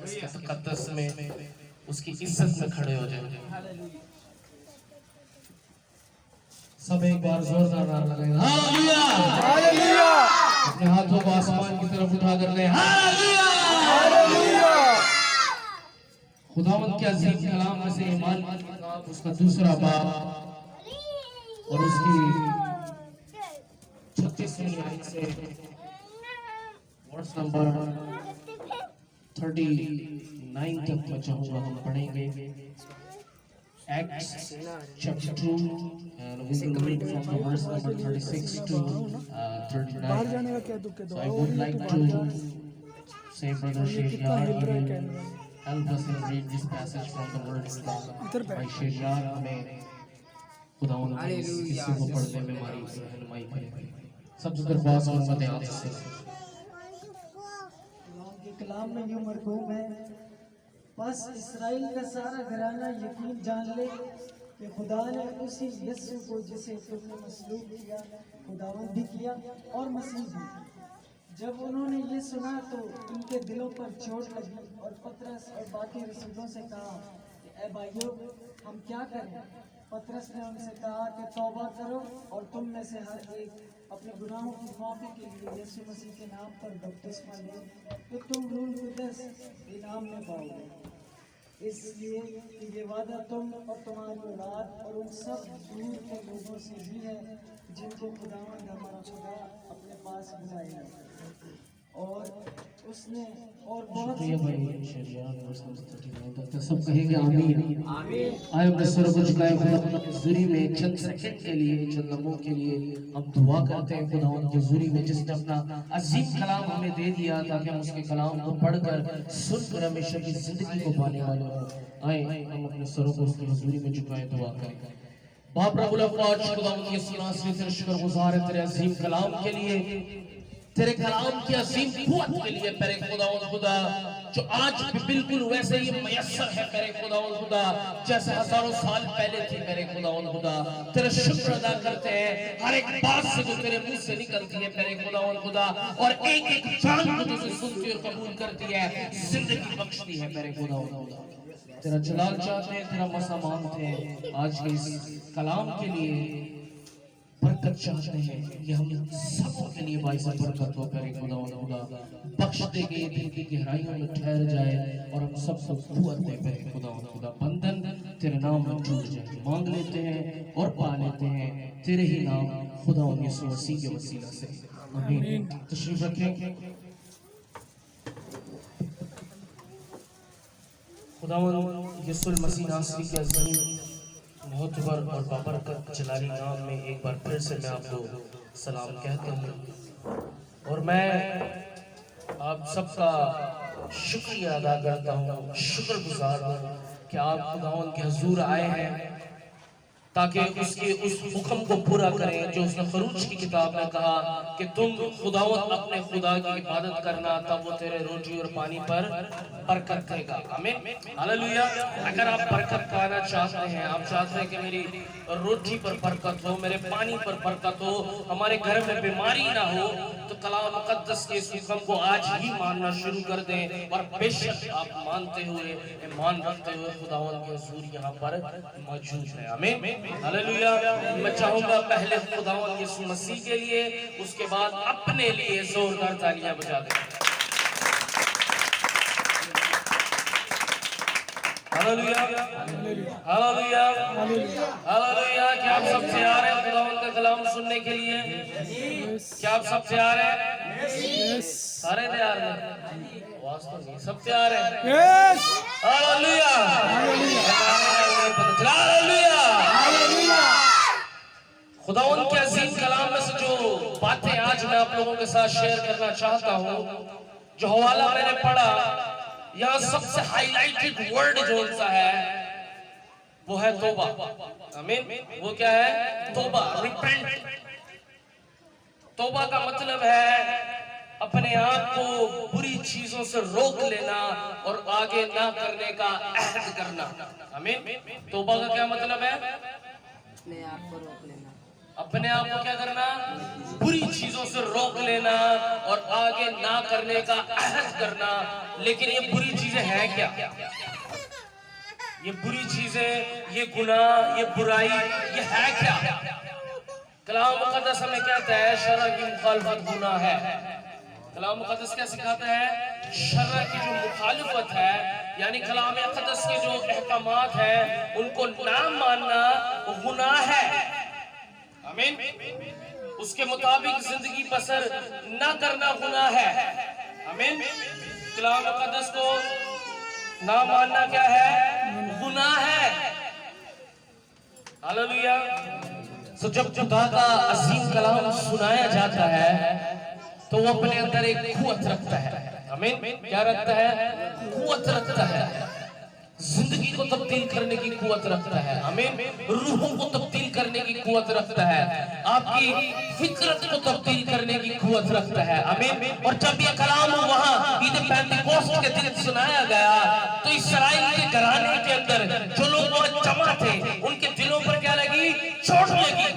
उसके तकद्दस में, उसकी इज्जत में खड़े हो जाए। सब एक बार जोरदार नारा लगाएंगे, हालेलुया हालेलुया। अपने हाथों को आसमान की तरफ उठा कर ले, हालेलुया हालेलुया। खुदावंद के अजीम कलाम में से ईमान की किताब उसका दूसरा बाब और उसकी 36वीं आयत से वर्स नंबर 39 तक मैं चाहूंगा हम पढ़ेंगे। Acts chapter 2 and we will read from the verse number 36 to 39. So I would like to say Brother Shehjar will help us in read this passage from the words by Shehjar हमें खुदावंद के इस हिस्से को पढ़ने में हमारी रहनुमाई करें। सबसे दरख्वास्त और मदद ध्यान से के कलाम में यूं मरकूम है, बस इसराइल का सारा घराना यकीन जान ले कि खुदा ने उसी यीशु को जिसे तुमने मसलूब किया खुदावंद भी किया और मसीह भी। जब उन्होंने ये सुना तो उनके दिलों पर चोट लगी और पतरस और बाकी रसूलों से कहा कि ए भाइयों, हम क्या करें? पतरस ने उनसे कहा कि तौबा करो और तुम में से हर एक अपने गुनाहों की माफी के लिए यीशु मसीह के नाम पर बपतिस्मा ले तो तुम रूह कुद्दस इनाम में पाओगे। इसलिए कि ये वादा तुम और तुम्हारी औलाद और उन सब दूर के लोगों से भी है जिनको खुदावंद हमारा खुदा अपने पास बुलाएगा। और उसने और बहुत सब कहेंगे आमीन आमीन। आए अपने सर को झुकाए खुदा की हुजूरी में चंद सेकंड के लिए, चंद लम्हों के लिए हम दुआ करते हैं खुदावंद की हुजूरी में, जिसने अपना अजीम कलाम हमें दे दिया ताकि हम उसके कलाम को पढ़कर सुनकर हमेशा की जिंदगी को पाने वाले हों। आए हम अपने सरों को उसकी हुजूरी में झुकाएं, दुआ करें। बाप रब्बुल अफ़वाज खुदावंद यीशु नासरी तेरे शुक्रगुज़ार हैं तेरे अजीम कलाम के लिए, तेरे कलाम की अजीम कुव्वत के लिए मेरे खुदावंद खुदा, जो आज भी बिल्कुल वैसे ही मयस्सर है मेरे खुदावंद खुदा जैसे हजारों साल पहले थी मेरे खुदावंद खुदा। तेरा शुक्र अदा करते हैं हर एक बात से जो तेरे मुंह से निकलती है मेरे खुदावंद खुदा, और एक एक जान को तुझे सुनती और कबूल करती है, जिंदगी बख्शती है मेरे खुदावंद खुदा। तेरा जलाल चाहते हैं, तेरा मसा मांगते हैं, आज के इस कलाम के लिए बरकत चाहते हैं कि हम सबों के लिए बाइस बरकत हो करे खुदावंद खुदा, बख्श दे के दिल की गहराइयों में ठहर जाए और हम सबको कुव्वत दे करे खुदावंद खुदा। बंधन तेरे नाम में टूट जाए, मांग लेते हैं और पा लेते हैं तेरे ही नाम खुदावंद यीशु मसीह के वसीला से, आमीन। तशरीफ रखें। खुदावंद यीशु मसीह नासरी के अज़ीम मोहतबर और बाबरकत जलाली नाम में एक बार फिर से मैं आपको सलाम कहता हूँ और मैं आप सबका शुक्रिया अदा करता हूँ, शुक्रगुजार हूँ कि आप खुदावंद के हुजूर आए हैं ताकि उसके उस हुक्म को पूरा करें जो उसने खरूज की किताब में कहा कि तुम खुदावंद अपने खुदा की इबादत करना, तब वो तेरे रोटी और पानी पर बरकत देगा। आमीन हालेलुया। अगर आप बरकत पाना चाहते हैं, आप चाहते हैं कि मेरी रोटी पर बरकत हो, मेरे पानी पर बरकत हो, हमारे घर में बीमारी ना हो, तो कलाम मुकद्दस के इस हुक्म को आज ही मानना शुरू कर दें और बेशक आप मानते हुए, ईमान रखते हुए खुदावंद के हुजूर यहाँ पर मौजूद है। आमीन हालेलुया। मैं चाहूंगा पहले खुदावंद यीशु मसीह के लिए, उसके बाद अपने लिए जोरदार तालियां बजा दें। Hallelujah hallelujah hallelujah. क्या आप सब तैयार हैं खुदावंद का कलाम सुनने के लिए? क्या आप सब तैयार हैं? सारे तैयार हैं? आवाज तो नहीं, सब तैयार हैं? Hallelujah hallelujah. खुदावंद के अजीम कलाम में से जो बातें आज मैं आप लोगों के साथ शेयर करना चाहता हूँ, जो हवाला मैंने पढ़ा, यहाँ सबसे हाईलाइटेड वर्ड जो सा है वो है तौबा। आमीन। वो क्या है? तौबा, रिपेंट। तौबा का मतलब है अपने आप को बुरी चीजों से रोक लेना और आगे ना करने का अहद करना। आमीन। तौबा का क्या मतलब है? अपने आप को रोक लेना। अपने आप को क्या करना, बुरी चीजों से रोक लेना और आगे ना करने का अहद करना। लेकिन ये बुरी चीजें हैं क्या? ये बुरी चीजें, ये गुनाह, ये बुराई, ये है क्या? कलाम मुक़द्दस हमें कहता है शरअ की मुखालफत गुनाह है। कलाम मुक़द्दस क्या सिखाता है? शरअ की जो मुखालफत है, यानी कलाम मुक़द्दस के जो अहकामात है उनको ना मानना गुनाह है। आमीन। उसके मुताबिक जिंदगी बसर ना करना गुनाह है। आमीन। कलाम मुक़द्दस को ना मानना क्या है? गुनाह है। हालेलुया। तो जब खुदा का अजीम कलाम सुनाया जाता है तो वो अपने अंदर एक कुव्वत रखता है। आमीन। क्या रखता है? कुव्वत रखता है। जिंदगी को तब्दील करने की कुव्वत रखता है। आमीन। रूहों को तब्दील करने की कुव्वत रखता है। आपकी फितरत को तब्दील करने की कुव्वत रखता है। आमीन। और जब ये कलाम वहां ईद पेंटिकोस्ट के दिन सुनाया गया तो इस्राएल के घराने के अंदर जो लोग वहां जमा थे उनके दिलों पर क्या लगी? चोट लगी।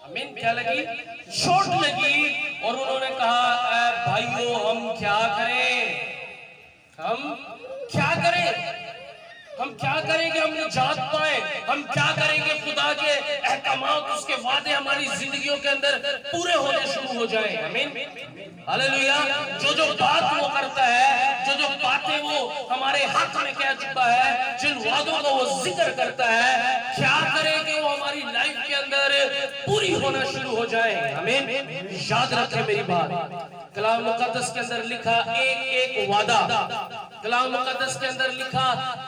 आमीन। क्या लगी? चोट लगी। और उन्होंने कहा, भाइयों हम क्या करें? हम क्या करें? हम क्या करेंगे? हम निजात पाए, हम क्या करेंगे? खुदा के अहकामात, उसके वादे हमारी जिंदगियों के अंदर पूरे होने शुरू हो जाए। आमीन। हालेलुया। जो जो बात वो करता है, जो जो बातें वो हमारे हक में कह चुका है, जिन वादों को वो जिक्र करता है, क्या करेंगे वो हमारी लाइफ के अंदर पूरी होना शुरू हो जाए। आमीन। याद रखें मेरी बात, कलाम मुक़द्दस के अंदर लिखा एक एक वादा, कलाम मुक़द्दस के अंदर लिखा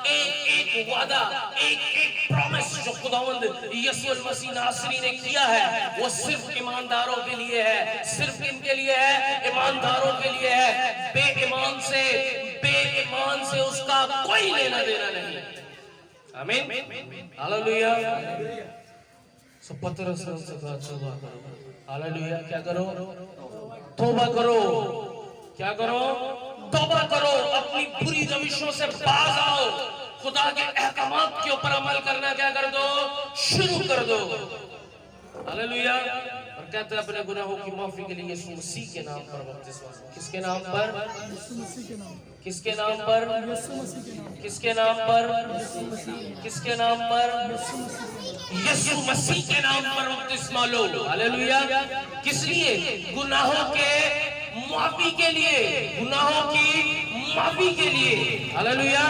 एक एक वादा, एक एक प्रॉमिस जो खुदावंद यीशु मसीह नासरी ने किया है वो सिर्फ ईमानदारों के लिए है। सिर्फ इनके लिए है, ईमानदारों के लिए है। बेईमान से उसका कोई लेना देना नहीं। आमीन। हालेलुया। सब पतरस से तौबा करो। हालेलुया। क्या करो? तौबा करो। क्या करो? तौबा करो। अपनी बुरी रविशों से बाज आओ। खुदा के अहकामात के ऊपर अमल करना क्या कर दो? शुरू कर दो। हालेलुया। और कहते हैं अपने गुनाहों की माफी के लिए यीशु मसीह के नाम पर बपतिस्मा। किसके नाम पर? किसके नाम पर? किसके नाम पर? किसके नाम पर? यीशु मसीह के नाम पर बपतिस्मा लो। हालेलुया। किस लिए? गुनाहों के माफी के लिए, गुनाहों की माफी के लिए। हालेलुया।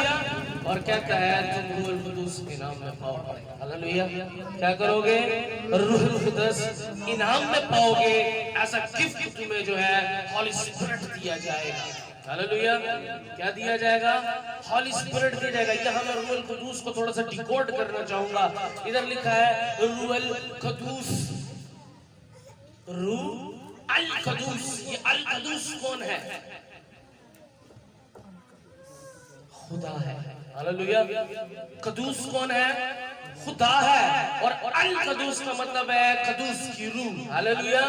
और कहता है तुम रूहुल कुदूस इनाम में पाओगे। हालेलुया। क्या करोगे? रूहुल कुदूस इनाम में पाओगे। ऐसा गिफ्ट तुम्हें जो है हॉली स्पिरिट दिया जाएगा। हालेलुया। क्या दिया जाएगा? हॉली स्पिरिट दिया जाएगा। यहाँ मैं रूहुल कुदूस को थोड़ा सा डिकोड करना चाहूंगा। इधर लिखा है रूहुल कुदूस, रूह अल कदूस। ये अल कदूस कौन है? खुदा है। हालेलुया। कदूस कौन है? खुदा है। और अल कदूस का मतलब है कदूस की रूह। हालेलुया।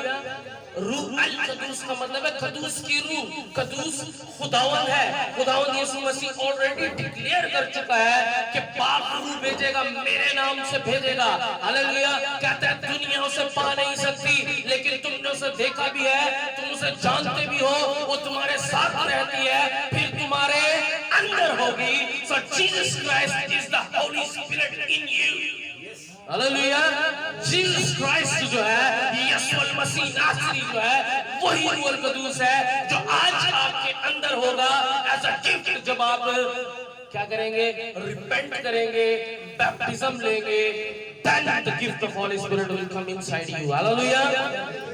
रूह अल कदूस का मतलब है कदूस की रूह। कदूस खुदावन है। खुदावन यीशु मसीह ऑलरेडी डिक्लेयर कर चुका है कि पाक रूह भेजेगा, मेरे नाम से भेजेगा। हालेलुया। कहता है दुनिया उसे पा नहीं सकती लेकिन तुमने उसे देखा भी है, तुम उसे जानते भी हो, वो तुम्हारे साथ रहती है, फिर तुम्हारे अंदर होगी। So Jesus Christ is the Holy Spirit in you. Hallelujah. Jesus Christ जो है, यीशु मसीह नासरी जो है, वही रूहुल कुदूस है जो आज आपके अंदर होगा एज अ गिफ्ट। जब आप क्या करेंगे? रिपेंट करेंगे, बैप्टिज्म लेंगे, then the gift of Holy Spirit will come inside you. Hallelujah.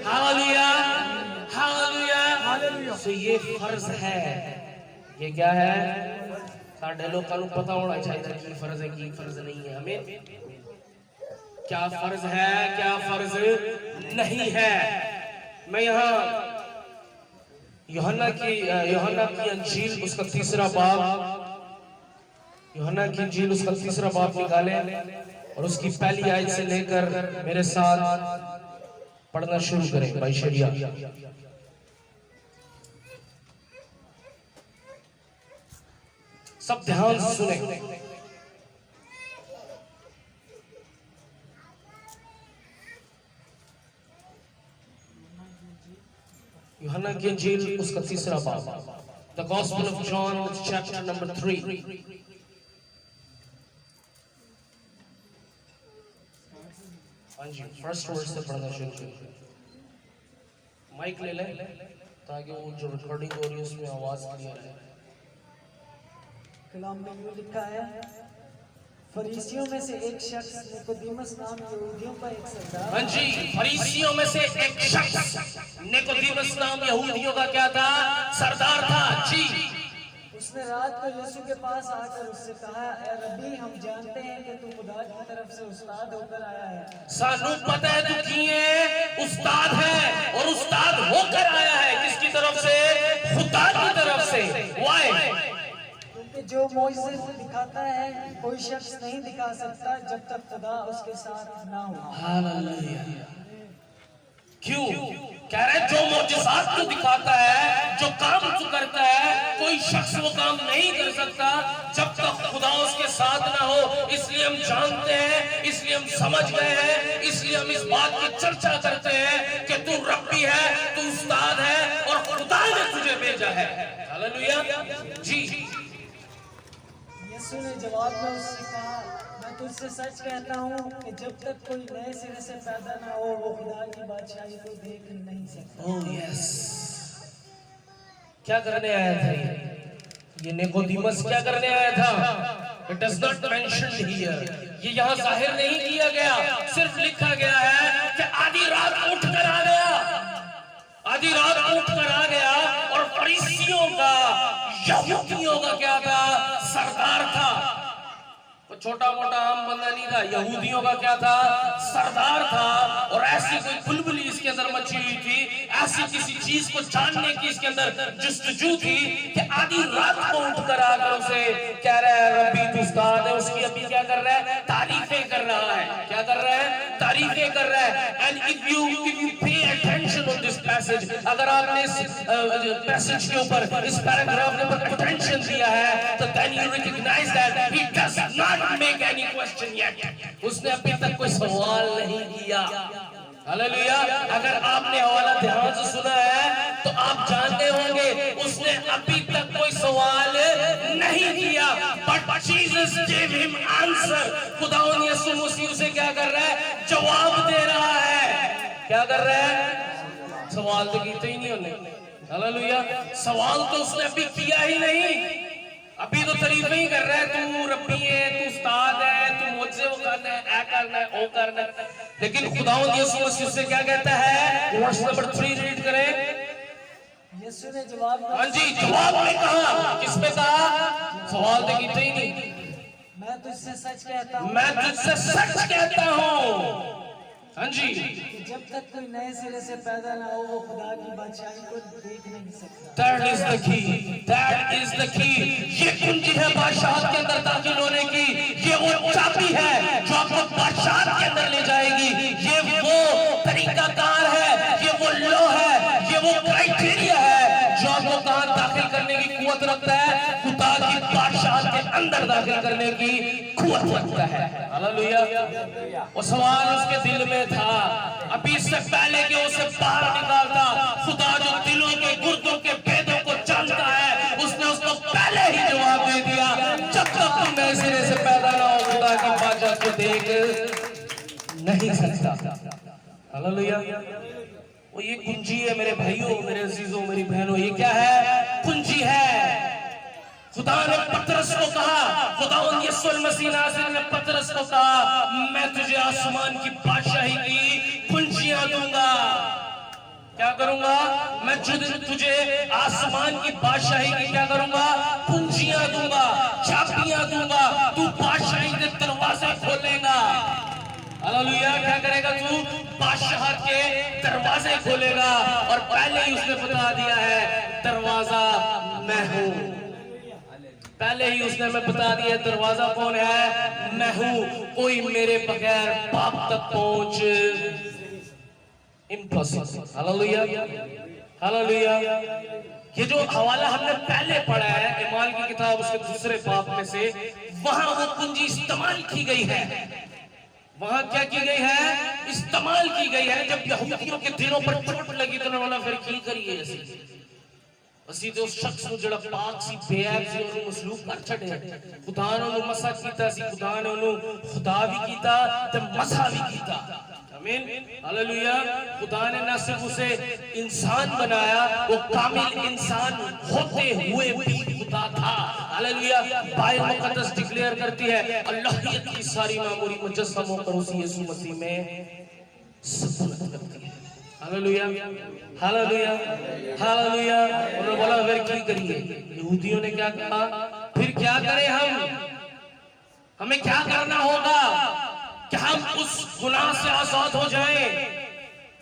Hallelujah. Hallelujah. तो ये फर्ज है। ये क्या है? साढ़े लोगों को पता होना चाहिए कि फर्ज है कि फर्ज नहीं है। हमें क्या फर्ज है, क्या फर्ज नहीं है। मैं यहाँ यूहन्ना की अंजील उसका तीसरा बाब, यूहन्ना की अंजील उसका तीसरा बाब निकाले और उसकी पहली आयत से लेकर मेरे साथ पढ़ना शुरू करें। भाई शरिया सब ध्यान से सुने। की इंजील उसका तीसरा बाब, the gospel of John chapter number 3। हाँ जी, फर्स्ट वर्ड से पढ़ना शुरू करें। माइक ले लें ताकि वो जो रिकॉर्डिंग हो रही है उसमें आवाज क्लियर है। कलाम में यूं लिखा है, फरीसियों में से एक शख्स निकोदेमुस नाम यहूदियों का एक सरदार। हाँ जी, फरीसियों में से एक शख्स निकोदेमुस नाम यहूदियों का क्या था? सरदार था जी। उसने रात को यीशु के पास आकर उससे कहा, ए रब्बी, हम जानते हैं कि तू खुदा की तरफ से उस्ताद होकर आया है। सानू पता है तू की है, उस्ताद है और उस्ताद होकर आया है। किसकी तरफ से? खुदा की तरफ से। वाई? क्योंकि जो मोइसे दिखाता है कोई शख्स नहीं दिखा सकता जब तक खुदा उसके साथ ना हो। हालेलुया। क्यों कह रहे? जो मौजज़ात तू दिखाता है, जो काम तू करता है, कोई शख्स वो काम नहीं कर सकता जब तक खुदा उसके साथ ना हो। इसलिए हम जानते हैं, इसलिए हम समझ गए हैं, इसलिए हम इस बात की चर्चा करते हैं कि तू रब्बी है, तू उस्ताद है और खुदा ने तुझे भेजा है। हालेलुया जी। यीशु ने जवाब में उससे कहा, मैं तुझसे सच कहता हूँ कि जब तक कोई नए सिरे से पैदा ना हो वो खुदा की बादशाही को देख नहीं सकता। Oh yes. क्या करने आया था ये निकोदेमुस? क्या करने आया था? It is not mentioned here. ये यहाँ जाहिर नहीं किया गया, सिर्फ लिखा गया है कि आधी रात उठ कर आ गया। आधी रात उठ कर आ गया और फरीसियों का, यहूदियों का क्या था? सरदार था। छोटा मोटा आम बंदा नहीं था, यहूदियों का क्या था? सरदार था। और ऐसी कोई बुलबुली इसके अंदर मची हुई थी, ऐसी किसी चीज को जानने की इसके अंदर जुस्तजू थी कि आधी रात को उठकर आकर उसे कह रहा है रब्बी तू उस्ताद है। उसकी अभी क्या कर रहा है? तारीफें कर रहा है। क्या कर रहा है? तारीफें कर रहा है। And if you pay attention on this passage, अगर आपने इस पैसेज के ऊपर, इस पैराग्राफ के ऊपर अटेंशन दिया है, तो then you recognise that he does not make any question yet. उसने अभी तक कोई सवाल नहीं किया। हालेलुया। अगर आपने हवाला ध्यान से सुना है तो आप जानते होंगे उसने अभी तक कोई सवाल नहीं किया। But Jesus gave him answer. खुदावंद यीशु मसीह उसे क्या कर रहा है? जवाब दे रहा है। क्या कर रहा है? सवाल तो किया ही नहीं उन्होंने। हालेलुया। सवाल तो उसने अभी किया ही नहीं, अभी तो तारीफें ही कर रहा है, तू रब्बी है, तू उस्ताद है, तू मुझसे वो करना है, ऐ करना है, ओ करना है। लेकिन खुदावंद यीशु मसीह से क्या कहता है? वर्स नंबर 3 रीड करें। यीशु ने जवाब में, हाँ जी, जवाब में कहा। किस पे कहा? सवाल तो किया ही नहीं। मैं तुझसे सच कहता हूँ, मैं तुझसे सच कहता हूँ। हाँ जी, कि जब तक कोई नए सिरे से पैदा ना हो वो खुदा की बादशाही को देख नहीं सकता। That is the key. That is the key. ये कुंजी है बादशाहत के अंदर दाखिल होने की। ये वो चाबी है जो आपको बादशाहत के अंदर ले जाएगी। ये वो तरीकाकार है, ये वो लॉ है, ये वो क्राइटेरिया है जो आपको कहाँ दाखिल करने की कुवत रखता है? खुदा की बादशाहत के अंदर दाखिल करने की कुवत रखता है। हालेलुया। वो सवाल उसके दिल में था, अभी इससे पहले कि उसे बाहर निकालता, खुदा जो दिलों के गुर्दों के भेदों को जानता है, उसने उसको पहले ही जवाब दे दिया, जब तक तुम नए सिरे से पैदा ना हो खुदा की बादशाहत को देख नहीं सकता। हालेलुया। वो ये कुंजी है मेरे भाइयों, मेरे अजीजों, मेरी बहनों। ये क्या है? कुंजी है। खुदा ने पतरस को कहा, खुदावंद यीशु मसीह नाज़री ने पतरस को कहा, मैं तुझे आसमान की बादशाही की कुंजियां दूंगा। क्या करूंगा? मैं तुझे आसमान की बादशाही की क्या करूंगा? कुंजियां दूंगा, चाबियां दूंगा। तू बादशाही के दरवाजे खोलेगा। हालेलुया। क्या करेगा तू? बादशाह के दरवाजे खोलेगा। और पहले ही उसने बता दिया है, दरवाजा मैं हूं। पहले ही उसने हमें बता दिया दरवाजा कौन है? मैं हूं। कोई मेरे बगैर बाप तक पहुंच इम्पॉसिबल। हालेलुया। हालेलुया। ये जो हवाला हमने पहले पढ़ा है इमाल की किताब उसके दूसरे बाप में से, वहां वो कुंजी इस्तेमाल की गई है। वहां क्या की गई है, इस्तेमाल की गई है। जब यहूदियों के दिलों पर चोट लगी तो उन्होंने फिर की करिए ਅਸੀਂ ਤੇ ਉਸ ਸ਼ਖਸ ਨੂੰ ਜਿਹੜਾ ਪਾਕ ਸੀ ਬੇਅਬ ਸੀ ਉਹਨੂੰ ਮਸਲੂਬ ਕਰ ਛੱਡਿਆ। ਖੁਦਾ ਨੇ ਉਹਨੂੰ ਮਸਾ ਕੀਤਾ ਸੀ, ਖੁਦਾ ਨੇ ਉਹਨੂੰ ਖੁਦਾ ਵੀ ਕੀਤਾ ਤੇ ਮਸਾ ਵੀ ਕੀਤਾ। आमीन हालेलुया। खुदा ने न सिर्फ उसे इंसान बनाया, वो कामिल इंसान होते हुए भी खुदा था। हालेलुया। बाइबल मुकद्दस डिक्लेयर करती है अल्लाहियत की सारी मामूरी मुजस्सम होकर उसी यीशु मसीह में सुकूनत करती है। Hallelujah hallelujah hallelujah. उन्होंने बोला फिर क्या करिए? यहूदियों ने क्या कहा, फिर क्या करें हम, हमें क्या करना होगा कि हम उस गुनाह से आजाद हो जाएं?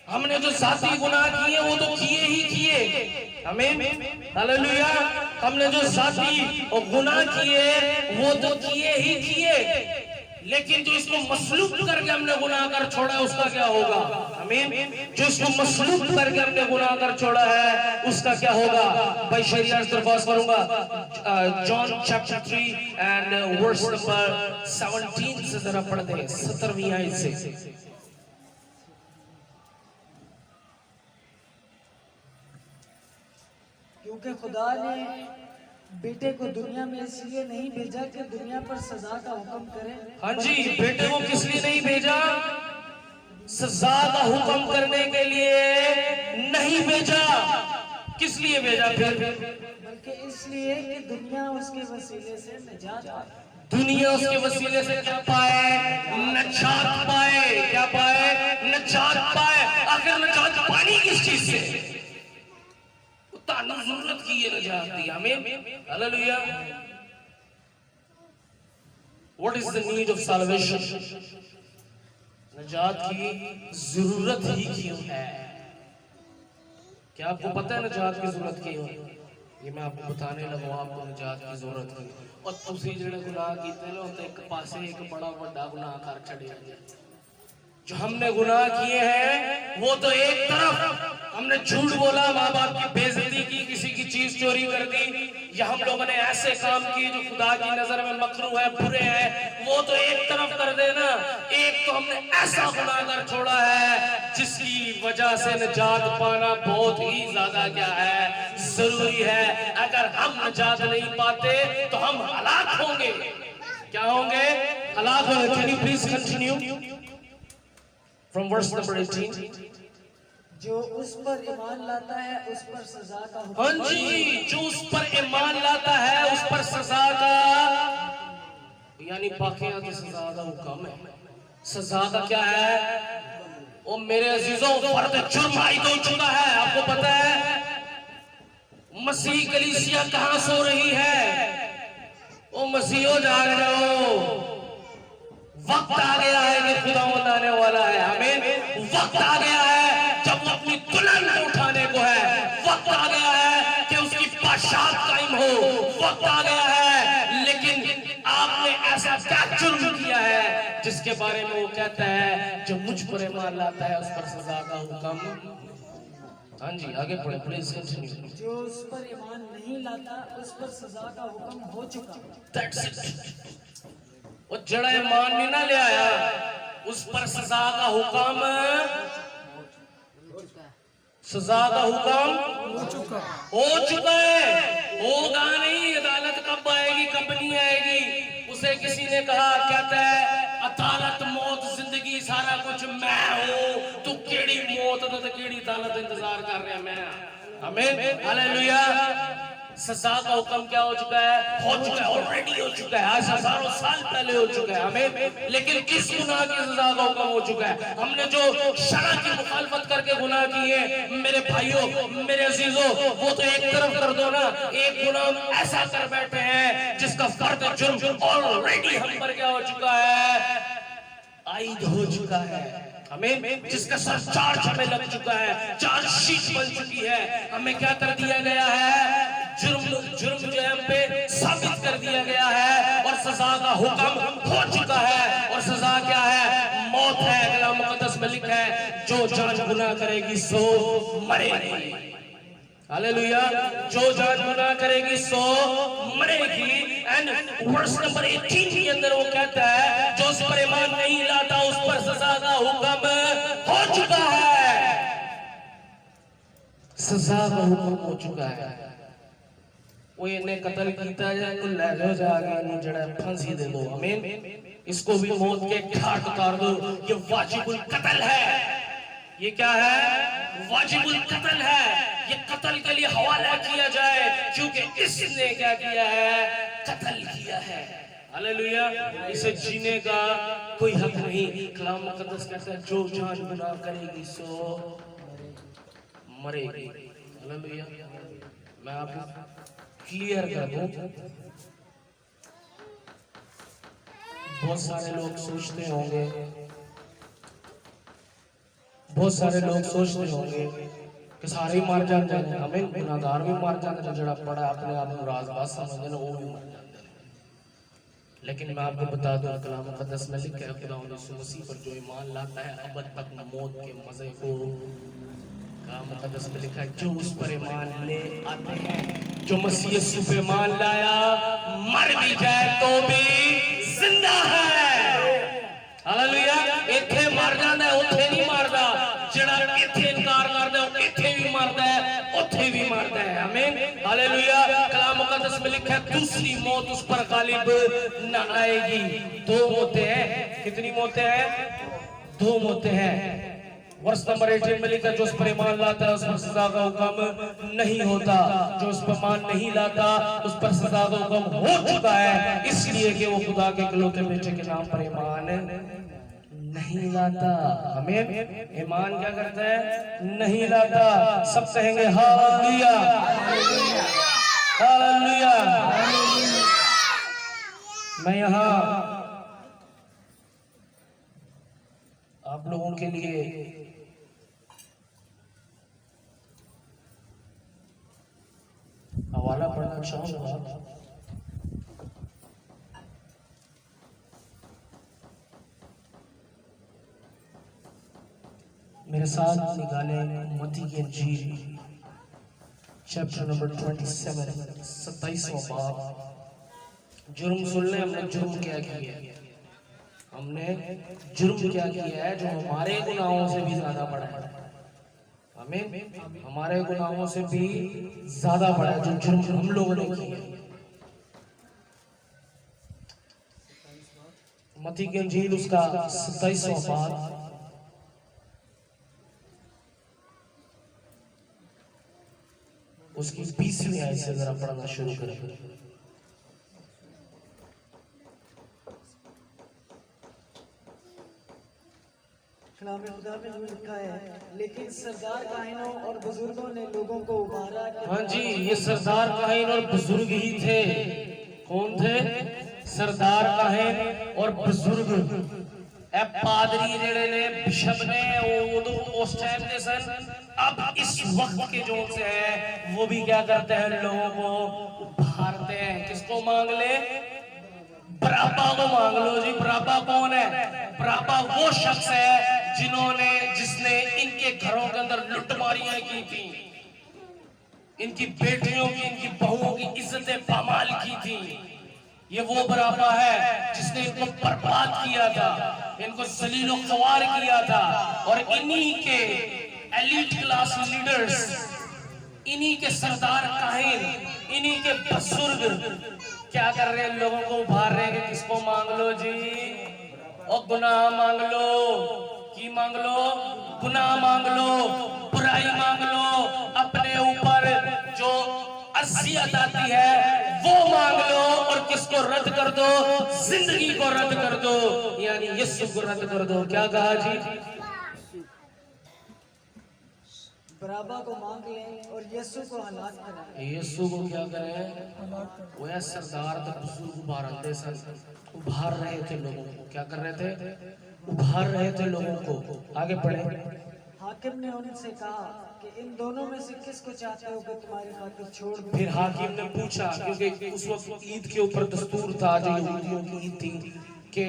हमने जो जाती गुनाह किए वो तो किए ही किए। आमीन हालेलुया। हमने जो जाती और गुनाह किए वो तो किए ही किए, लेकिन जो इसको मसलूब करके हमने गुनाह कर छोड़ा उसका क्या होगा? आमीन। जो इसको मसलूब करके हमने गुनाह कर छोड़ा है उसका क्या होगा? भाई शरीयत दरख्वास्त करूंगा John chapter 3 and verse number 17 से जरा पढ़ते हैं, 17वीं आयत से। क्योंकि खुदा ने बेटे को दुनिया में इसलिए नहीं भेजा कि दुनिया पर सजा का हुक्म करे। हाँ जी, बेटे को किस लिए नहीं भेजा? सजा का हुक्म करने के लिए नहीं भेजा। किस लिए भेजा फिर? बल्कि इसलिए कि दुनिया उसके वसीले से निजात पाए। दुनिया उसके वसीले से क्या पाए? निजात पाए। क्या पाए? निजात पाए। आखिर निजात पानी किस चीज से? ताना जरूरत की ये निजात दी। आमीन hallelujah. What is the need of salvation? निजात की जरूरत ही क्यों है? क्या आपको पता है निजात की जरूरत क्यों है? ये मैं आपको बताने लगा आपको निजात की जरूरत है। और तुसी जेड़े गुनाह कीते ना तो एक पासे एक बड़ा बड़ा गुनाह कर छड़े। जो हमने गुनाह किए हैं वो तो एक तरफ हमने झूठ बोला, माँ बाप की बेइज्जती की, किसी की चीज चोरी कर दी, या हम लोगों ने ऐसे काम किए जो खुदा की नजर में मकरू है, बुरे हैं, वो तो एक तरफ कर देना। एक तो हमने ऐसा गुनाह कर छोड़ा है जिसकी वजह से निजात पाना बहुत ही ज्यादा क्या है, जरूरी है। अगर हम निजात नहीं पाते तो हम हलाक होंगे। क्या होंगे? हलाक होंगे। Can you please continue from verse number 18। जो उस पर ईमान लाता है उस पर सजा का हुक्म। हाँ जी, जो उस पर ईमान लाता है उस पर सजा का, यानी बाकियात सजा का हुक्म है। सजा का क्या है? ओ मेरे अजीजों, फर्द जुर्म आयद हो चुका है। आपको पता है मसीह कलीसिया कहां सो रही है? ओ मसीहो जाग जाओ, वक्त आ गया है कि खुदावंद आने वाला है। आमीन। वक्त आ गया है जब वो अपनी दुल्हन को उठाने को है। वक्त आ गया है कि उसकी बादशाहत कायम हो। वक्त आ गया है, लेकिन आपने ऐसा क्या जुर्म किया है जिसके बारे में वो कहता है जो मुझ पर ईमान लाता है उस पर सजा का हुक्म। हाँ जी, आगे पढ़े प्लीज कंटिन्यू। जो उस पर ईमान नहीं लाता उस पर सजा का हुक्म हो चुका। That's it. वो जड़ा ईमान नहीं ना ले आया उस पर सजा का हुक्म, सजा का हुक्म हो चुका है। होगा नहीं। अदालत कब आएगी कब नहीं आएगी? उसे किसी ने कहा, कहता है अदालत मौत जिंदगी सारा कुछ मैं हूं, तू केड़ी मौत तो केड़ी अदालत इंतजार कर रहे हैं मैं। आमीन हालेलुया। सजा का हुक्म क्या हो चुका है? हो चुका है, ऑलरेडी हो चुका है, आज हजारों साल पहले हो चुका है। हमें लेकिन किस गुनाह की सजा का हुक्म हो चुका है? हमने जो शरअ की मुखालफत करके गुनाह किए, मेरे भाइयों मेरे अजीजों, वो तो एक तरफ कर दो ना। एक गुनाह ऐसा कर बैठे हैं जिसका फर्द जुर्म ऑलरेडी हम पर क्या हो चुका है, आयद हो चुका है। हमें जिसका सरचार्ज हमें लग चुका है, चार्जशीट बन चुकी है। हमें क्या कर दिया गया है? जुर्म जो है हम पे साबित कर दिया गया है और सजा का हुक्म हो चुका है। और सजा क्या है? मौत है। कलाम मुकद्दस में लिखा है जो जान गुनाह करेगी सो मरेगी। हालेलुया। जो जान गुनाह करेगी सो मरेगी। एंड वर्स नंबर 18 के अंदर वो कहता है जो उस पर ईमान नहीं लाता उस पर सजा का हुक्म हो चुका है, सजा का हुक्म हो चुका है। वो इन्हें कत्ल कीता जाए तो ले जाओ जाके इन्हें जड़ा फांसी दे दो, आमीन। इसको भी मौत के घाट उतार दो, ये वाजिबुल कत्ल है। ये क्या है? वाजिबुल कत्ल है। ये कत्ल के लिए हवाला किया जाए क्योंकि इसने क्या किया है? कत्ल किया है। हालेलुया। इसे जीने का कोई हक नहीं। कलाम मुकद्दस कहता है जो जान गुनाह करेगी सो मरेगी। हालेलुया। मैं आपको क्लियर कर दूं, बहुत सारे लोग सोचते होंगे, बहुत सारे लोग सोचते होंगे कि सारे ही मर जाते हैं, हमें गुनाहगार भी मर जाते हैं, जड़ा पड़ा अपने आप को राजबाज समझते हैं वो भी मर जाते हैं। लेकिन मैं आपको बता दूं कलाम मुकद्दस में लिखा है खुदा यीशु मसीह पर जो ईमान लाता है अबद तक मौत के मजे को, कलाम मुकद्दस में लिखा है जो उस पर ईमान ले आते हैं, जो मसीह यीशु पे ईमान लाया मर भी जाए तो भी जिंदा है। हालेलुया। इथे मर जाता है उथे नहीं मरदा, जड़ा इथे इनकार करदा है इथे भी मरदा है उथे भी मरदा है, आमीन। हालेलुया। कलाम मुकद्दस में लिखा है दूसरी मौत उस पर गालिब न आएगी। दो मौतें हैं। कितनी मौतें हैं? दो मौतें हैं। वर्ष नंबर 18 में लिखा जो उस पर ईमान लाता है उस पर सजा का हुक्म नहीं होता, जो उस पर ईमान नहीं लाता उस पर सजा का हुक्म हो चुका है, इसलिए कि वो खुदा के इकलौते बेटे के नाम पर ईमान नहीं लाता। आमीन। ईमान क्या करता है? नहीं लाता। सब कहेंगे हालेलुया, हालेलुया। मैं यहाँ आप लोगों के लिए हवाला पढ़ना चाहूंगा। मेरे साथ निकाले मत्ती की इंजील चैप्टर नंबर 27 27वां बाब। जुर्म सुन ले, हमने जुर्म क्या किया है? हमने जुर्म क्या किया है जो हमारे गुनाहों से भी ज्यादा बड़ा है, आमीन। हमारे गुनाहों से भी ज्यादा बड़ा है जो जुर्म हम लोगों ने किया है। मत्ती की इंजील उसका 27वां बाब उसकी 20वीं आयत से जरा पढ़ना शुरू करें। कलाम खुदा में यूं लिखा है लेकिन सरदार काहिनों और बुजुर्गों ने लोगों को उबारा। हाँ जी, ये सरदार काहिन और बुजुर्ग ही थे। कौन थे? सरदार काहिन और बुजुर्ग। ए पादरी जेड़े ने बिशप ने वो उस टाइम के सन, अब इस वक्त के जो से है वो भी क्या करते हैं? लोगों को उभारते हैं। किसको मांग ले? बराबा को मांग लो जी। बराबा कौन है? बराबा वो शख्स है जिसने इनके घरों के अंदर लुटमारियां की थी, इनकी बेटियों की, इनकी बहुओं की इज्जतें पामाल की थी। ये वो बराबा है जिसने इनको बर्बाद किया था, इनको जलीलो ख्वार किया था। और इन्हीं के एलीट क्लास लीडर्स, इन्हीं के सरदार काहिन, इन्हीं के बुजुर्ग क्या कर रहे हैं? लोगों को उभार रहे हैं। किसको मांग लो जी? और गुनाह मांग लो। की मांग लो? गुनाह मांग लो, बुराई मांग लो, अपने ऊपर जो अज़ियत आती है वो मांग लो। और किसको रद्द कर दो? जिंदगी को रद्द कर दो, यानी यीशु को रद्द कर दो। क्या कहा जी? बराबा को मांग लें और यीशु को हलाक कराएं। यीशु को क्या करें? वो सरदार तो बुजुर्ग उभारते सन, उभार रहे थे लोगों को। क्या कर रहे थे? उभार रहे थे लोगों को। आगे बढ़े। हाकिम ने उनसे कहा कि इन दोनों में से किसको चाहते हो कि तुम्हारी खातिर छोड़ दूं? फिर हाकिम ने पूछा, क्योंकि उस वक्त ईद के ऊपर दस्तूर था, जो यहूदियों की ईद थी कि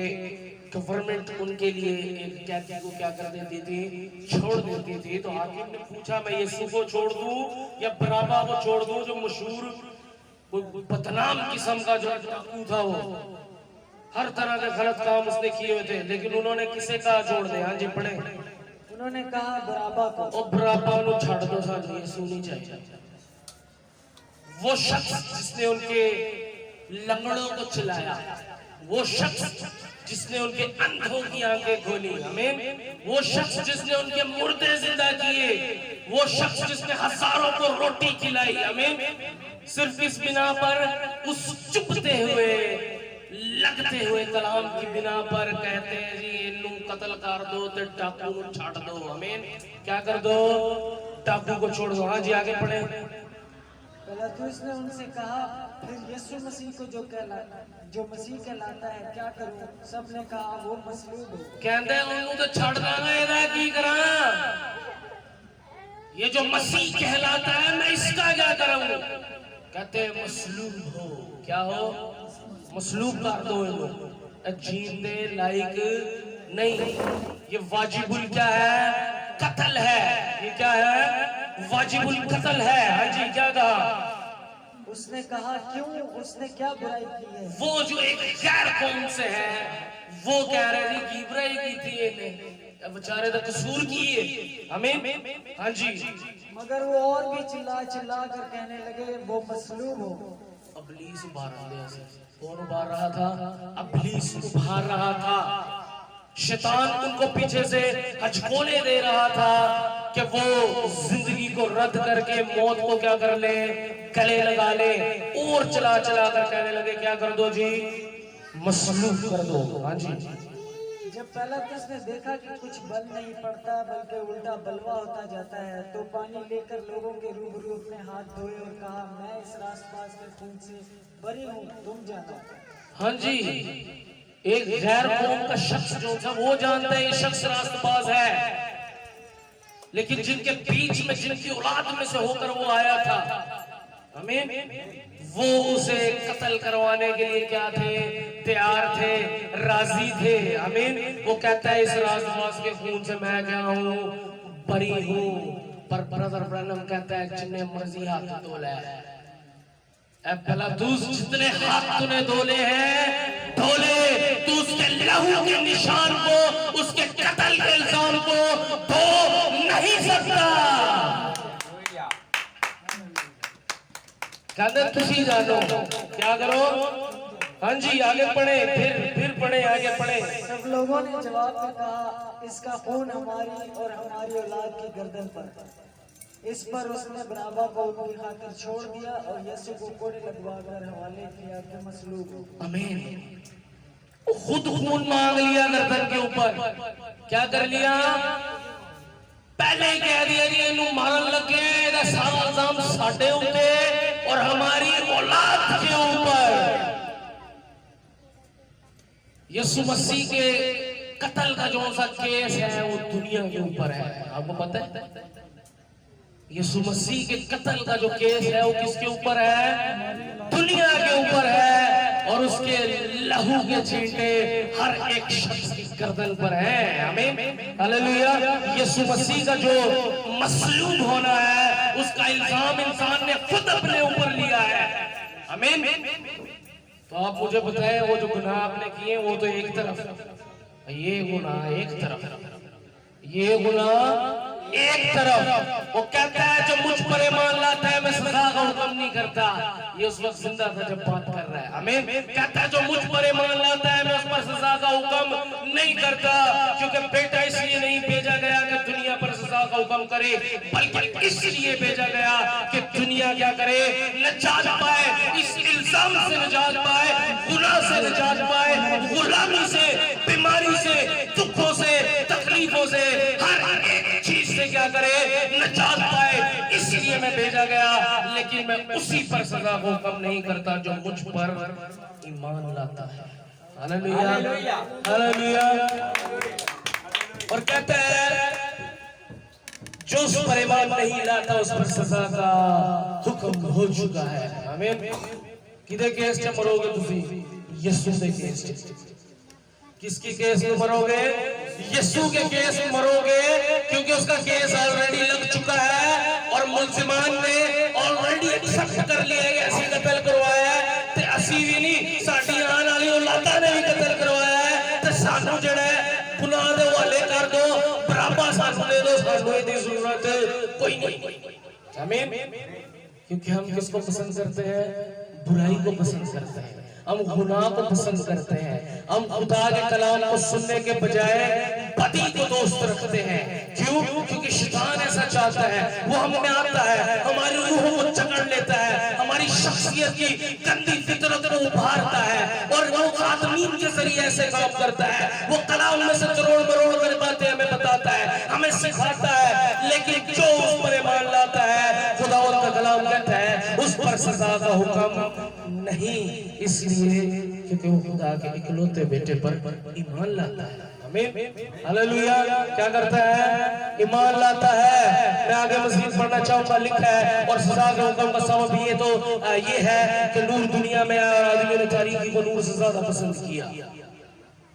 गवर्नमेंट उनके लिए एक कैदी को क्या कर देती थी? छोड़ देती थी। तो हाकिम ने पूछा मैं यीशु को छोड़ दूं या बराबा को छोड़ दूं जो मशहूर कोई बदनाम किस्म का जो डाकू था वो, हर तरह के गलत काम उसने किए हुए थे, लेकिन उन्होंने किसे कहा छोड़ दे? हाँ जी पढ़े। उन्होंने कहा बराबा को, और बराबा नु छाड़ दो, सानू ये सुनी चाहिए। वो शख्स जिसने उनके लंगड़ों को चिल्लाया, वो शख्स जिसने उनके अंधों की आंखें खोली, आमीन, वो शख्स जिसने उनके मुर्दे जिंदा किए, वो शख्स जिसने हजारों को रोटी खिलाई, आमीन, सिर्फ इस बिना पर, उस चुपते हुए लगते हुए कलाम की बिना पर कहते हैं जी इन्नू कत्ल कर दो तो डाकू को छाड़ दो, आमीन, क्या कर दो? डाकू को छोड़ दो। हाँ जी आगे पढ़े। पिलातुस ने उनसे कहा, फिर यीशु मसीह को जो मसीह कहलाता है क्या करूं? सबने कहा वो मसलूब हो। कहते हैं उन्होंने तो छाड़ देना, ਇਹਦਾ ਕੀ करा? ये जो मसीह कहलाता है मैं इसका क्या करूं? कहते हैं मसलूब हो। क्या हो? मसलूब कर दो इनको, जीने लायक नहीं। ये वाजिबुल क्या है? कत्ल है। ये क्या है? वाजिबुल कत्ल है। हाँ जी क्या कहा? उसने कहा क्यों? उसने क्या बुराई की है? वो जो एक गैर कौम से है वो कह रहे थे कि बुराई की थी इन्हें, बेचारे तो कसूर किए, आमीन, हाँ जी। मगर वो और भी चिल्ला चिल्ला कर कहने लगे वो मसलूब हो। अबलीस उभार रहा था। कौन उभार रहा था? अबलीस उभार रहा था। शैतान उनको पीछे से हचकोले दे रहा था कि वो जिंदगी को रद्द करके मौत को क्या कर ले? गले लगा ले। और चला चला कर कहने लगे क्या कर दो जी? मसलूब कर दो। हाँ जी। जब पिलातुस ने देखा कि कुछ बल नहीं पड़ता बल्कि उल्टा बलवा होता जाता है, तो पानी लेकर लोगों के रूबरू अपने हाथ धोए और कहा, मैं इस रास्तबाज के खून से बरी हूँ, तुम जानो। हाँ जी, एक गैर कौम का शख्स जो था वो जानता है ये शख्स रास्तबाज है, लेकिन जिनके बीच में, जिनकी औलाद में से होकर वो आया था, आमीन, वो उसे कत्ल करवाने के लिए क्या थे? तैयार थे, राजी थे, आमीन। वो कहता है इस रास्तबाज के खून से मैं क्या हूँ? बरी हूँ। पर ब्रदर ब्रैनम कहता है जितने मर्जी हाथ धो ले, पिलातुस जितने हाथ तूने धोले हैं धोले, तू उसके लहू के निशान को, उसके कत्ल के इल्जाम को धो नहीं सकता। कहते तुसी जानो क्या करो। हाँ जी आगे पढ़े, फिर पढ़े, आगे पढ़े। सब लोगों ने जवाब में कहा, इसका खून हमारी और हमारी औलाद की गर्दन पर। इस पर उसने बराबा को उनकी खातिर छोड़ दिया और यीशु को कोड़े लगवाकर हवाले किया कि मसलूब हो। आमीन। खुद खून मांग लिया गर्दन के ऊपर। क्या कर लिया? पहले ही कह दिया जी इन्हू मारन लगे, ਇਹਦਾ सारा इल्जाम साडे ऊते और हमारी औलाद के ऊपर। यीशु मसीह के कत्ल का जो सा केस है वो दुनिया के ऊपर है, आपको पता है? यीशु मसीह के कत्ल का जो केस है वो किसके ऊपर है? दुनिया के ऊपर है, और उसके लहू के छींटे हर एक शख्स की गर्दन पर है, आमीन, हालेलुया। यीशु मसीह का जो मसलूब होना है उसका इल्जाम इंसान ने खुद अपने ऊपर लिया है, आमीन। तो आप मुझे बताएं वो जो गुनाह आपने किए वो तो एक तरफ, ये गुनाह एक तरफ, ये गुनाह एक तरफ। वो कहता है जो मुझ पर ईमान लाता है मैं सजा का हुक्म नहीं करता। ये उस वक्त जिंदा था जब बात कर रहा है, आमीन। कहता है जो मुझ पर ईमान लाता है मैं उस पर सजा का हुक्म नहीं करता, क्योंकि बेटा इसलिए नहीं भेजा गया कि दुनिया पर सजा का हुक्म करे, बल्कि इसलिए भेजा गया कि दुनिया क्या करे? निजात पाए, इस इल्जाम से निजात पाए, गुनाह से निजात पाए, गुलामी से, बीमारी से, दुखों से, तकलीफों से, हर एक चीज से क्या करे? निजात पाए, इसलिए मैं भेजा गया। लेकिन मैं उसी पर सजा को हुक्म नहीं करता जो मुझ पर ईमान लाता है, हालेलुया, हालेलुया। और कहता है जो उस पर ईमान नहीं लाता उस पर सजा का हुक्म हो चुका है, आमीन। किदे केस च मरोगे तुसी? यीशु दे केस च। किसकी केस में मरोगे? यीशु के केस में मरोगे, क्योंकि उसका केस ऑलरेडी लग चुका है और मुल्जिमान ने ऑलरेडी एक्सेप्ट कर लिया है कि असि कत्ल करवाया है, ते असि भी नहीं, साडी आने वाली औलादा ने भी कत्ल करवाया है, ते सानू जेड़ा है गुनाह दे हवाले कर दो, बराबा सानू दे दो, सानू इहदी जरूरत कोई नहीं। आमीन। क्योंकि हम किसको पसंद करते हैं? बुराई को पसंद करते हैं, हम गुनाह को पसंद करते हैं, हम खुदा के कलाम को सुनने के बजाय बदी को दोस्त रखते हैं। क्यों? क्योंकि शैतान ऐसा चाहता है, वो हम में आता है, हमारी रूह को जकड़ लेता है, हमारी शख्सियत की गंदी फितरत को उभारता है और वो खातमीन के जरिए ऐसे काम करता है। वो कलाम में से करोड़ मरोड़ कर बातें हमें बताता है, हमें सिखाता है, लेकिन जो उस पर ईमान लाता है, खुदावंद का कलाम कहता है उस पर सजा का हुक्म नहीं, इसलिए क्योंकि वो खुदा के इकलौते बेटे पर ईमान लाता है। आमीन, हालेलुया। क्या करता है? ईमान लाता है। मैं आगे मज़ीद पढ़ना चाहूंगा, लिखा है और सजा के हुक्म का सबब ये तो ये है कि नूर दुनिया में आया और आदमियों ने तारीकी को नूर से ज्यादा पसंद किया।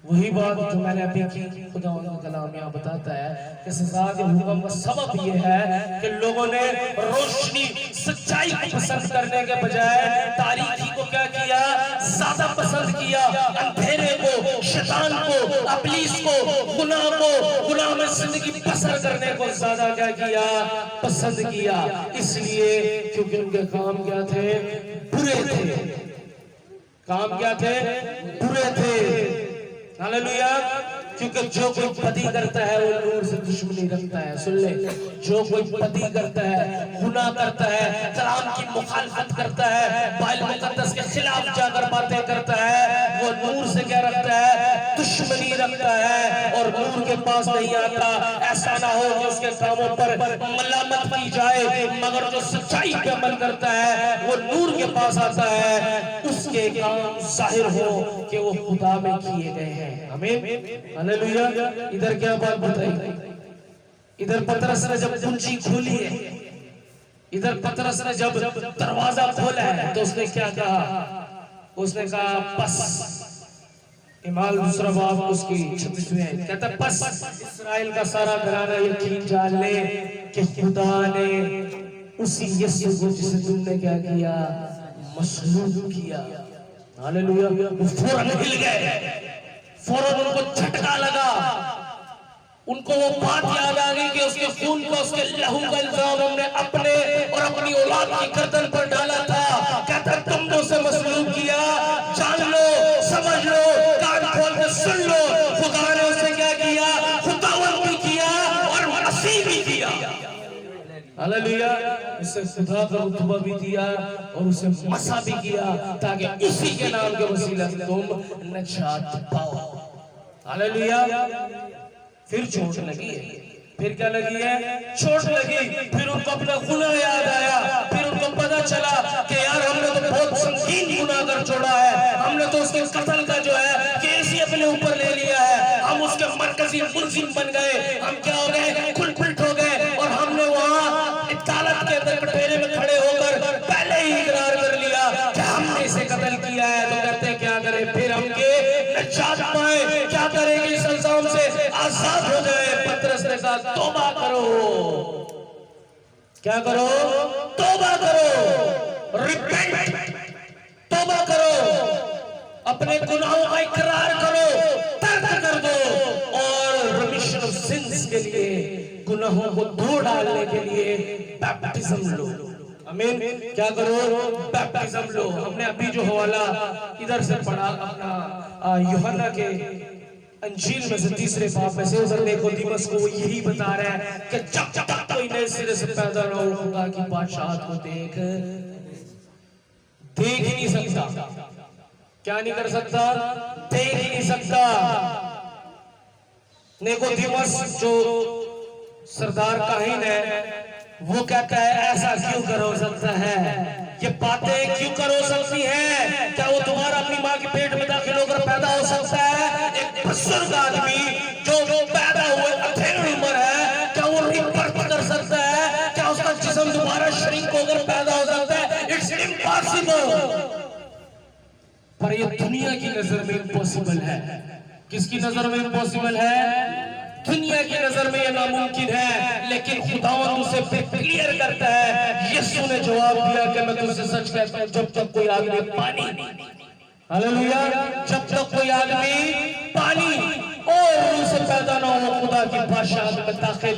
वही बात जो मैंने अभी की, खुदा का कलाम यहाँ बताता है कि सजा के हुक्म का सबब ये है कि लोगों ने रोशनी सच्चाई को पसंद करने के बजाय तारीकी को क्या किया? ज्यादा पसंद किया। अंधेरे को, शैतान को, इब्लीस को, गुनाह में जिंदगी बसर करने को ज्यादा क्या किया? पसंद किया। इसलिए क्योंकि उनके काम क्या थे? बुरे थे। काम क्या थे? बुरे थे। हालेलुया। क्योंकि जो कोई बदी करता है वो नूर से दुश्मनी रखता है। सुन ले, जो कोई बदी करता है, गुनाह करता है, कलाम की मुखालफत करता है, बाइबल मुकद्दस के खिलाफ जाकर बातें करता है, वो नूर से क्या रखता है? दुश्मनी रखता है और नूर के पास नहीं आता। ऐसा ना हो कि उसके कामों पर मलामत की जाए, मगर जो सच्चाई पे अमल करता है वो नूर के पास आता है, उसके काम जाहिर हो कि वो खुदा में किए गए हैं। आमीन, हालेलुया। इधर क्या बात बताई? इधर पतरस ने जब कुंजी खोली है, इधर पतरस ने जब दरवाजा खोला है, तो उसने क्या कहा? उसने कहा बस, इमाल दूसरा बाब उसकी 36वें कहता बस इस्राएल का सारा घराना यकीन जान ले कि खुदा ने उसी यीशु को जिसे तुमने क्या किया? मसलूब किया। हालेलुया। फौरन हिल गए, फौरन उनको झटका लगा, उनको वो बात याद आ गई कि उसके खून का, उसके लहू का इल्जाम हमने अपने और अपनी औलाद की गर्दन पर डाला था। कहता तुमने उसे मसलूब किया। जान लो, समझ लो, कान खोल के सुन लो, खुदा ने उसे क्या किया? खुदावंद भी किया और मसीह भी किया। हालेलुया। उसे खुदा का रुतबा भी दिया और उसे मसा भी किया, ताकि उसी के नाम के वसीला से तुम नजात पाओ। हालेलुया। फिर चोट लगी है, फिर क्या लगी है? चोट लगी। फिर उनको अपना गुनाह याद आया, फिर उनको पता चला कि यार हमने तो बहुत संगीन गुनाह कर छोड़ा है, हमने तो उसके कत्ल का जो है केस ही अपने ऊपर ले लिया है, हम उसके मरकजी मुलजिम बन गए, हम क्या हो गए? खुलपिट हो गए और हमने वहां अदालत के अंदर कटघरे में खड़े होकर पहले ही इकरार कर लिया कि हमने इसे कत्ल किया है। तो कहते हैं क्या करें? फिर हम के नजात पाए, क्या करेंगे? इस इल्जाम से आजाद हो जाए। पतरस ने कहा तौबा करो। क्या करो? तौबा करो, रिपेंट, तौबा करो, अपने गुनाहों का इकरार करो, तर्क कर दो और रिमिशन ऑफ सिंस के लिए, गुनाहों को धो डालने के लिए बैप्टिज्म लो। आमीन। क्या करो? बैप्टिज्म लो। हमने अभी जो हवाला इधर से पढ़ा अपना यूहन्ना के अंजील में से 3 बाब में से, उधर निकोदेमुस को वो यही बता रहा है कि जब तक कोई नए सिरे से पैदा ना हो खुदा की बादशाहत को देख ही नहीं सकता। क्या नहीं कर सकता? देख ही नहीं सकता। निकोदेमुस जो सरदार काहिन है, वो कहता है ऐसा क्यों करो सकता है? ये बातें क्यों करो सकती है? क्या वो दोबारा अपनी माँ के पेट में दाखिल होकर पैदा हो सकता है? एक बुजुर्ग आदमी जो पैदा हुए अधेड़ उम्र है, क्या वो रिबर्थ कर सकता है? क्या उसका जिस्म दोबारा शरीक होकर पैदा हो सकता है? It's impossible. पर ये दुनिया की नजर में इम्पॉसिबल है। किसकी नजर में इम्पॉसिबल है? दुनिया की नजर में ये नामुमकिन है, लेकिन खुदावंद उसे फिर क्लियर करता है। यीशु ने जवाब दिया कि मैं तुझसे सच कहता हूं, जब तक कोई आदमी पानी, हालेलुया, जब तक कोई आदमी पानी और रूह से पैदा ना हो, खुदा की बादशाहत में दाखिल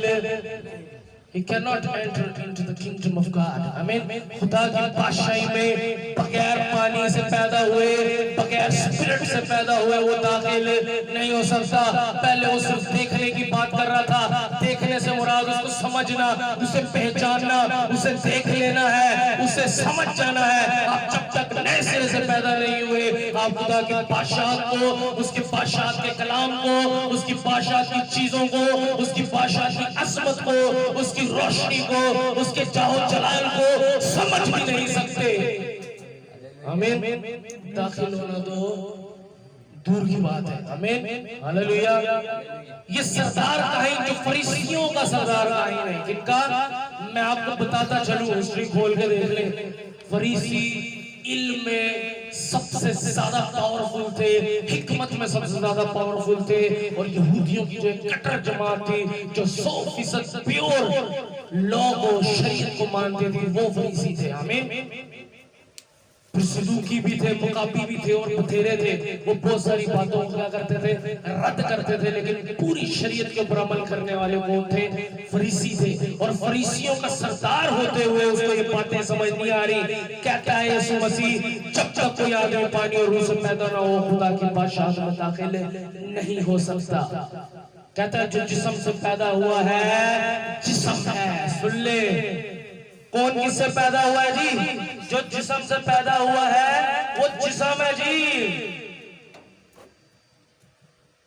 He cannot enter into the kingdom of God. Amen. खुदा की बादशाही में बगैर पानी से पैदा हुए, बगैर स्पिरिट से पैदा हुए वो दाखिल नहीं हो सकता। पहले वो सिर्फ देखने की बात कर रहा था। देखने से मुराद उसको समझना, उसे पहचानना, उसे देख लेना है, उसे समझ जाना है। आप जब तक नए सिरे से पैदा नहीं हुए, आप खुदा की बादशाहत को, उसकी बादशाहत के कलाम को, उसकी बादशाहत की चीजों को, उसकी बादशाहत की अजमत को, उसकी रोशनी को, उसके चाहो जलाल को समझ भी नहीं सकते। आमीन। दाखिल होना तो दूर की बात है। आमीन, हालेलुया। ये सरदार कहीं जो फरीसियों का सरदार कहीं नहीं, जिनका मैं आपको बताता चलूं, हिस्ट्री खोल के देख ले। फरीसी इल्म में सबसे ज्यादा पावरफुल थे, हिकमत में सबसे ज्यादा पावरफुल थे, और यहूदियों की जो एक कट्टर जमात थी जो 100% प्योर लॉ को, शरीयत को मानते थे, वो फरीसी थे। आमीन। फिर सदूकी भी थे, मुकाबी भी थे और बथेरे थे। वो बहुत सारी बातों को क्या करते थे? रद्द करते थे, लेकिन पूरी शरीयत के ऊपर अमल करने वाले कौन थे? फरीसी थे। और फरीसियों का सरदार होते हुए उसको ये बातें समझ नहीं आ रही। कहता है यीशु मसीह, जब तक कोई आदमी पानी और रूह से पैदा ना हो, खुदा की बादशाहत में दाखिल नहीं हो सकता। कहता है जो जिस्म से पैदा हुआ है, जिस्म है। सुन ले, कौन किससे पैदा हुआ है जी? जो जिस्म से पैदा हुआ है वो जिस्म है जी।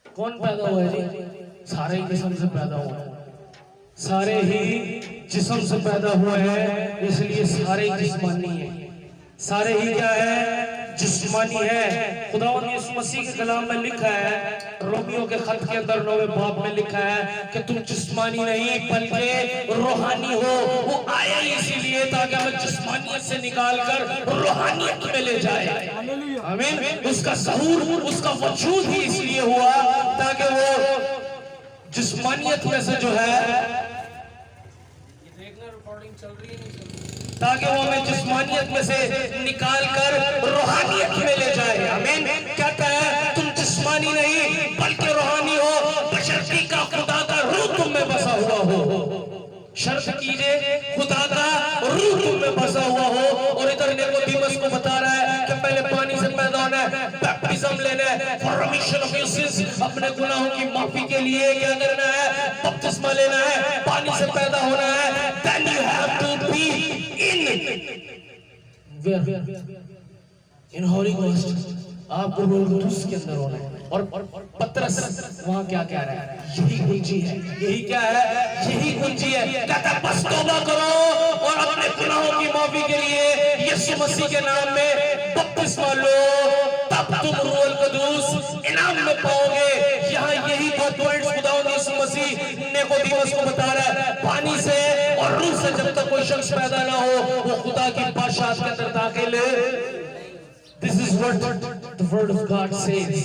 कौन पैदा हुआ है जी? सारे ही जिस्म से पैदा हुए हैं, सारे ही जिस्म से पैदा हुए हैं, इसलिए सारे ही जिस्मानी है। सारे ही क्या है? जिस्मानी है। खुदावंद यीशु मसीह के कलाम में लिखा है, रोमियो के खत के अंदर 9वें बाब में लिखा है कि तुम जिस्मानी नहीं बल्कि रूहानी हो। वो आया इसीलिए ताकि हमें जिस्मानियत से निकालकर रूहानियत में ले जाए। आमीन। उसका ज़हूर, उसका वजूद ही इसलिए हुआ ताकि वो जिस्मानियत में से जो है, रिकॉर्डिंग चल रही है, ताकि वो हमें जिस्मानियत में से निकाल कर रूहानियत में ले जाए। आमीन। कहता है तुम जिस्मानी नहीं बल्कि रूहानी हो, बशर्ती का खुदा का रूह तुम में बसा हुआ हो। शर्त कीजिए खुदा का रूह तुम में बसा हुआ हो। और इधर निकोदेमस को बता रहा है कि पहले पानी से पैदा होना है, बैप्टिज्म लेना है for remission of your sins, अपने गुनाहों की माफी के लिए क्या करना है? बपतिस्मा लेना है, पानी से पैदा होना है। Then you have to be in holy ghost, आपको रोल कुदूस के अंदर होना है। और पतरस वहां क्या कह रहा है? यही कुंजी है। यही क्या है? यही कुंजी है। कहता है बस तौबा करो और अपने गुनाहों की माफी के लिए यीशु मसीह के नाम में बपतिस्मा लो, तब तुम रूहुल कुदूस इनाम में पाओगे। यहाँ यही दो पॉइंट्स खुदावंद यीशु मसीह निकोदेमस को बता रहा है। पानी से और रूह से जब तक कोई शख्स पैदा ना हो, वो खुदा की बादशाहत के अंदर दाखिल है। This is what the word of God says.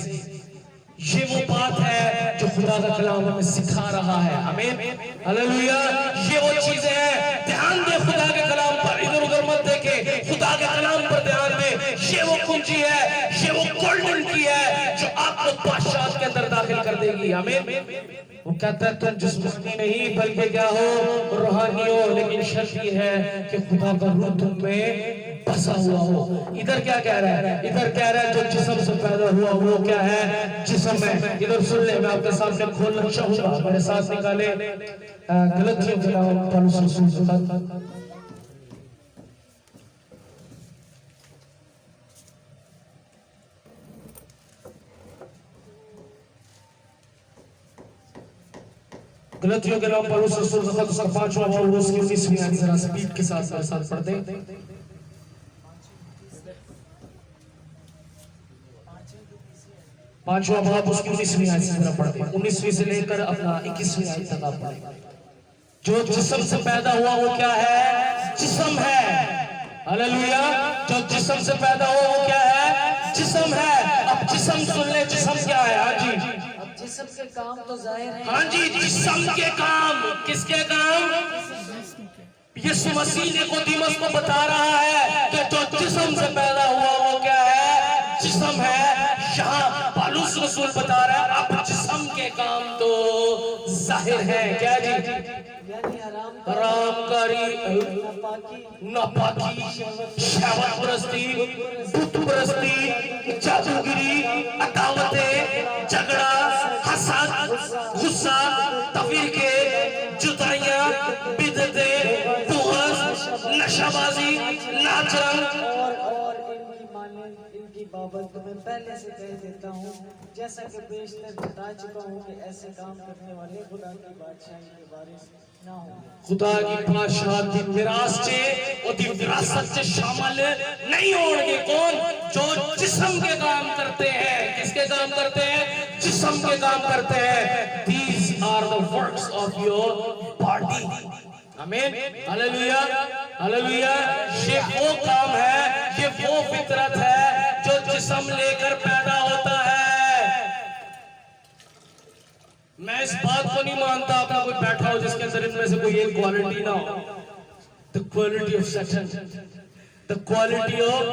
ये वो बात है जो खुदा का कलाम हमें सिखा रहा है। आमीन, हालेलुया। ये वो चीजें हैं, ध्यान दे खुदा के कलाम पर, इधर उधर मत देखे, खुदा के कलाम पर ध्यान दे। ये वो कुंजी है, ये वो गोल्डन की है जो आपको बादशाहत के अंदर दाखिल कर देगी। आमीन। वो कहता है तुम जिस्मानी नहीं बल्कि क्या हो? रूहानी हो। लेकिन शर्त ये है कि खुदा का रूह तुम में बसा हुआ हो। इधर क्या कह रहा है? इधर कह रहा है जो जिस्म से पैदा हुआ वो क्या है? जिस्म है। इधर सुन ले, मैं आपके सामने खोलना चाहूंगा, मेरे साथ निकाले गलतियों के नाम पौलुस रसूल के खत, गलतियों के नाम पौलुस रसूल का खत, उसका 5वां बाब, उसकी 19वीं आयत, जरा स्पीड के साथ मेरे साथ पढ़ दे। 5वां बाब उसकी 19वीं आयत से जरा पढ़ दे। 19वीं से लेकर अपना 21वीं आयत तक आप पढ़ें। जो जिस्म से पैदा हुआ वो क्या है? जिस्म है। हालेलुया। जो जिस्म से पैदा हुआ वो क्या है? जिस्म है। अब जिस्म सुन ले, जिस्म क्या है? हाँ जी, जिस्म के काम तो जाहिर है। हाँ जी, जिस्म के काम। किसके काम? यीशु मसीह ने निकोदेमुस को बता रहा है कि जो जिस्म से पैदा हुआ वो क्या है? जिस्म है। यहाँ पौलुस रसूल बता रहा है अब जिस्म के काम तो जाहिर है। क्या जी? यानी हरामकारी, नापाकी, शहवत परस्ती, बुत परस्ती, जादूगिरी, अदावतें, झगड़ा, हसद, गुस्सा, तफरीके, जुदाइयां, बिदअतें, बुग़्ज़, नशाबाजी, नाचरंग और इनकी बाबत मैं पहले से कह देता हूँ, जैसा कि बेशतर बता चुका हूँ कि ऐसे काम करने वाले खुदा की बादशाही के वारिस ना हो। खुदा की बादशाह की विरासत चे ओदी विरासत च शामिल नहीं होंगे। कौन? जो जिस्म के काम करते हैं। किसके काम करते हैं? जिस्म के काम करते हैं। These are the works of your body. आमीन, हालेलुया, हालेलुया। ये वो काम है, ये वो फितरत है जो जिस्म लेकर पैदा होता है। मैं इस बात को नहीं मानता आपका कोई बैठा हो जिसके अंदर इनमें से कोई एक क्वालिटी ना हो। The quality of Satan, the quality of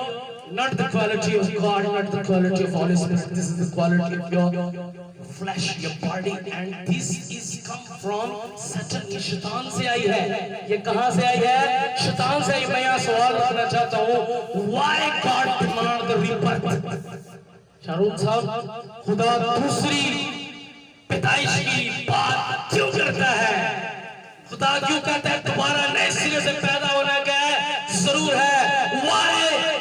not the quality of God, not the quality of Holy Spirit. This is the quality of your flesh, your body, and this is come from Satan. ये शैतान से आई है। ये कहाँ से आई है? शैतान से आई। मैं यहाँ सवाल रखना चाहता हूँ, Why God demand the rebirth? Shahrukh साहब, खुदा दूसरी पैदाइश की बात क्यों करता है? खुदा क्यों कहता है दोबारा नए सिरे से पैदा होना क्या है? जरूर है। Why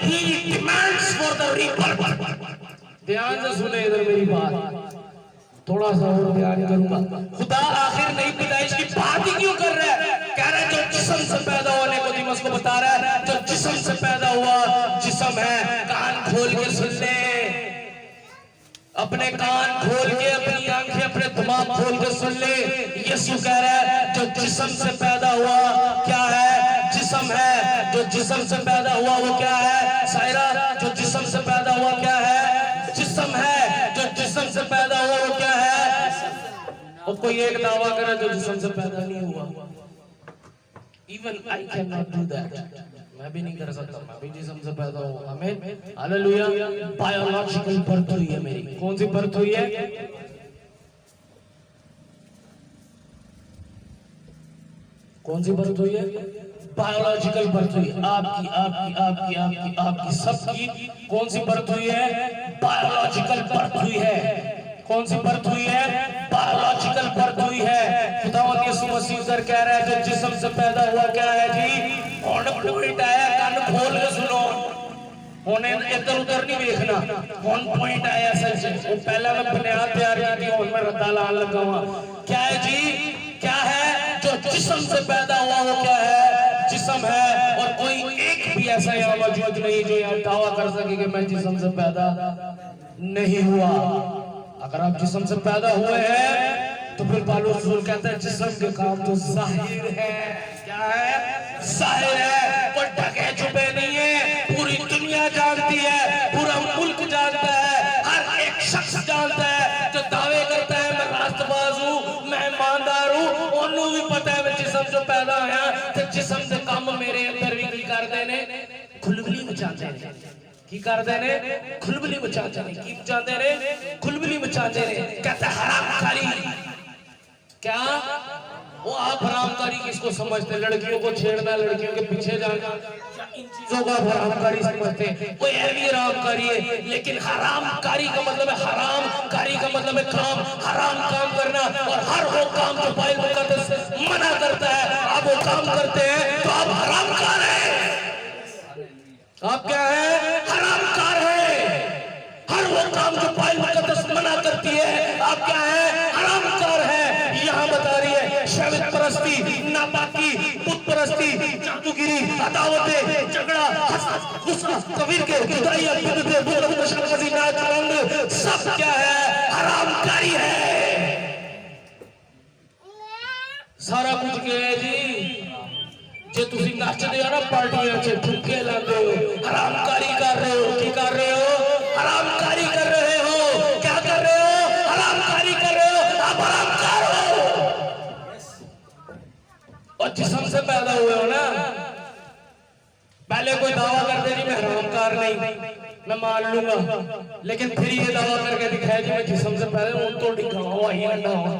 he demands for the rebirth? ध्यान से सुने इधर मेरी बात, थोड़ा सा और ध्यान करूंगा। खुदा आखिर नई पैदाइश की बात ही क्यों कर रहा है? कह रहा है जो जिस्म से पैदा होने को निकोदेमुस को बता रहा है, जो जिस्म से पैदा हुआ जिस्म है। कान खोल के सुन ले, अपने कान खोल के, अपनी आंखें, अपने दिमाग खोल के सुन ले। यीशु कह रहा है जो जिस्म से पैदा हुआ क्या है? जिस्म है। जो जिस्म से पैदा हुआ वो क्या है? सायरा, जो जिस्म से पैदा हुआ क्या है? जिस्म है। जो जिस्म से पैदा हुआ वो क्या है? और कोई एक दावा करे जो जिस्म से पैदा नहीं हुआ। Even I cannot do that. मैं भी नहीं कर सकता, मैं भी जिस्म से पैदा हूँ। आमीन, हालेलुया। बायोलॉजिकल बर्थ हुई है मेरी। कौन सी बर्थ हुई है? कौन सी बर्थ हुई है? बायोलॉजिकल बर्थ हुई। आपकी आपकी आपकी आपकी आपकी सबकी कौन सी बर्थ हुई है? बायोलॉजिकल बर्थ हुई है। कौन सी बर्थ हुई है? बायोलॉजिकल बर्थ हुई है। खुदावंद यीशु मसीह सर कह रहा है जो जिस्म से पैदा हुआ क्या है जी? और पॉइंट आया, कान खोल के सुनो। होने इधर उधर नहीं देखना। कौन पॉइंट आया सच से? वो पहला मैं बुनियाद तैयार की थी और मैं रद्दा लान लगा हुआ। क्या है जी? क्या है? जो जिस्म से पैदा हुआ वो क्या है? जिस्म है। और कोई एक भी ऐसा यहाँ मौजूद नहीं जो यहाँ दावा कर सके कि मैं जिस्म से पैदा नहीं हुआ। अगर आप जिस्म से पैदा हुए हैं तो फिर पौलुस रसूल कहता है जिस्म के काम तो जाहिर है। क्या है? जाहिर है। वो ढके छुपे नहीं है। पूरी दुनिया जानती है, पूरा मुल्क जानता है, हर एक शख्स जानता है जो दावे करता है मैं रास्तबाज हूँ, मैं ईमानदार हूँ। उन्होंने भी पता है मैं जिस्म से पैदा आया तो जिस्म से काम मेरे अंदर भी कर देने खुलबली मचाते हैं। की कर देने खुलबली मचाते हैं। की मचाते हैं? खुलबली मचाते हैं। कहता है हरामकारी। क्या वो आप हरामकारी किसको समझते? लड़कियों को छेड़ना, लड़कियों के पीछे जाना, इन चीजों को हरामकारी समझते हैं। वो यह भी हरामकारी है, लेकिन हरामकारी का मतलब है हरामकारी का मतलब है काम, हराम काम करना। और हर वो काम जो बाइबल मुकद्दस मना करता है आप वो काम करते हैं तो आप हरामकार हैं। आप क्या है? हरामकार है। हर वो काम जो बाइबल मुकद्दस मना करती है आप क्या है? हरामकार है। यहाँ बता रही है शैतान परस्ती, नापाकी, बुत परस्ती, जादूगिरी, अदावतें, झगड़ा, गुस्सा, तफरीके, जुदाइयां, बिदअतें, बुग़्ज़, नशाबाजी, नाचरंग सब क्या है? हरामकारी है। सारा कुछ क्या है जी? जे तुसी नचदे हो ना पार्टियां च, ठुके लाते हो, हरामकारी कर रहे हो। की कर रहे हो? हरामकारी कर रहे हो। क्या कर रहे हो? हरामकारी कर रहे हो। जिस्म से पैदा हुए हो ना, पहले कोई दावा करते नहीं मैं हरामकार नहीं, मैं मान लूंगा, लेकिन फिर ये दावा करके दिखाया कि मैं जिस्म से पैदा हूं तो हवाई अंडा हूं,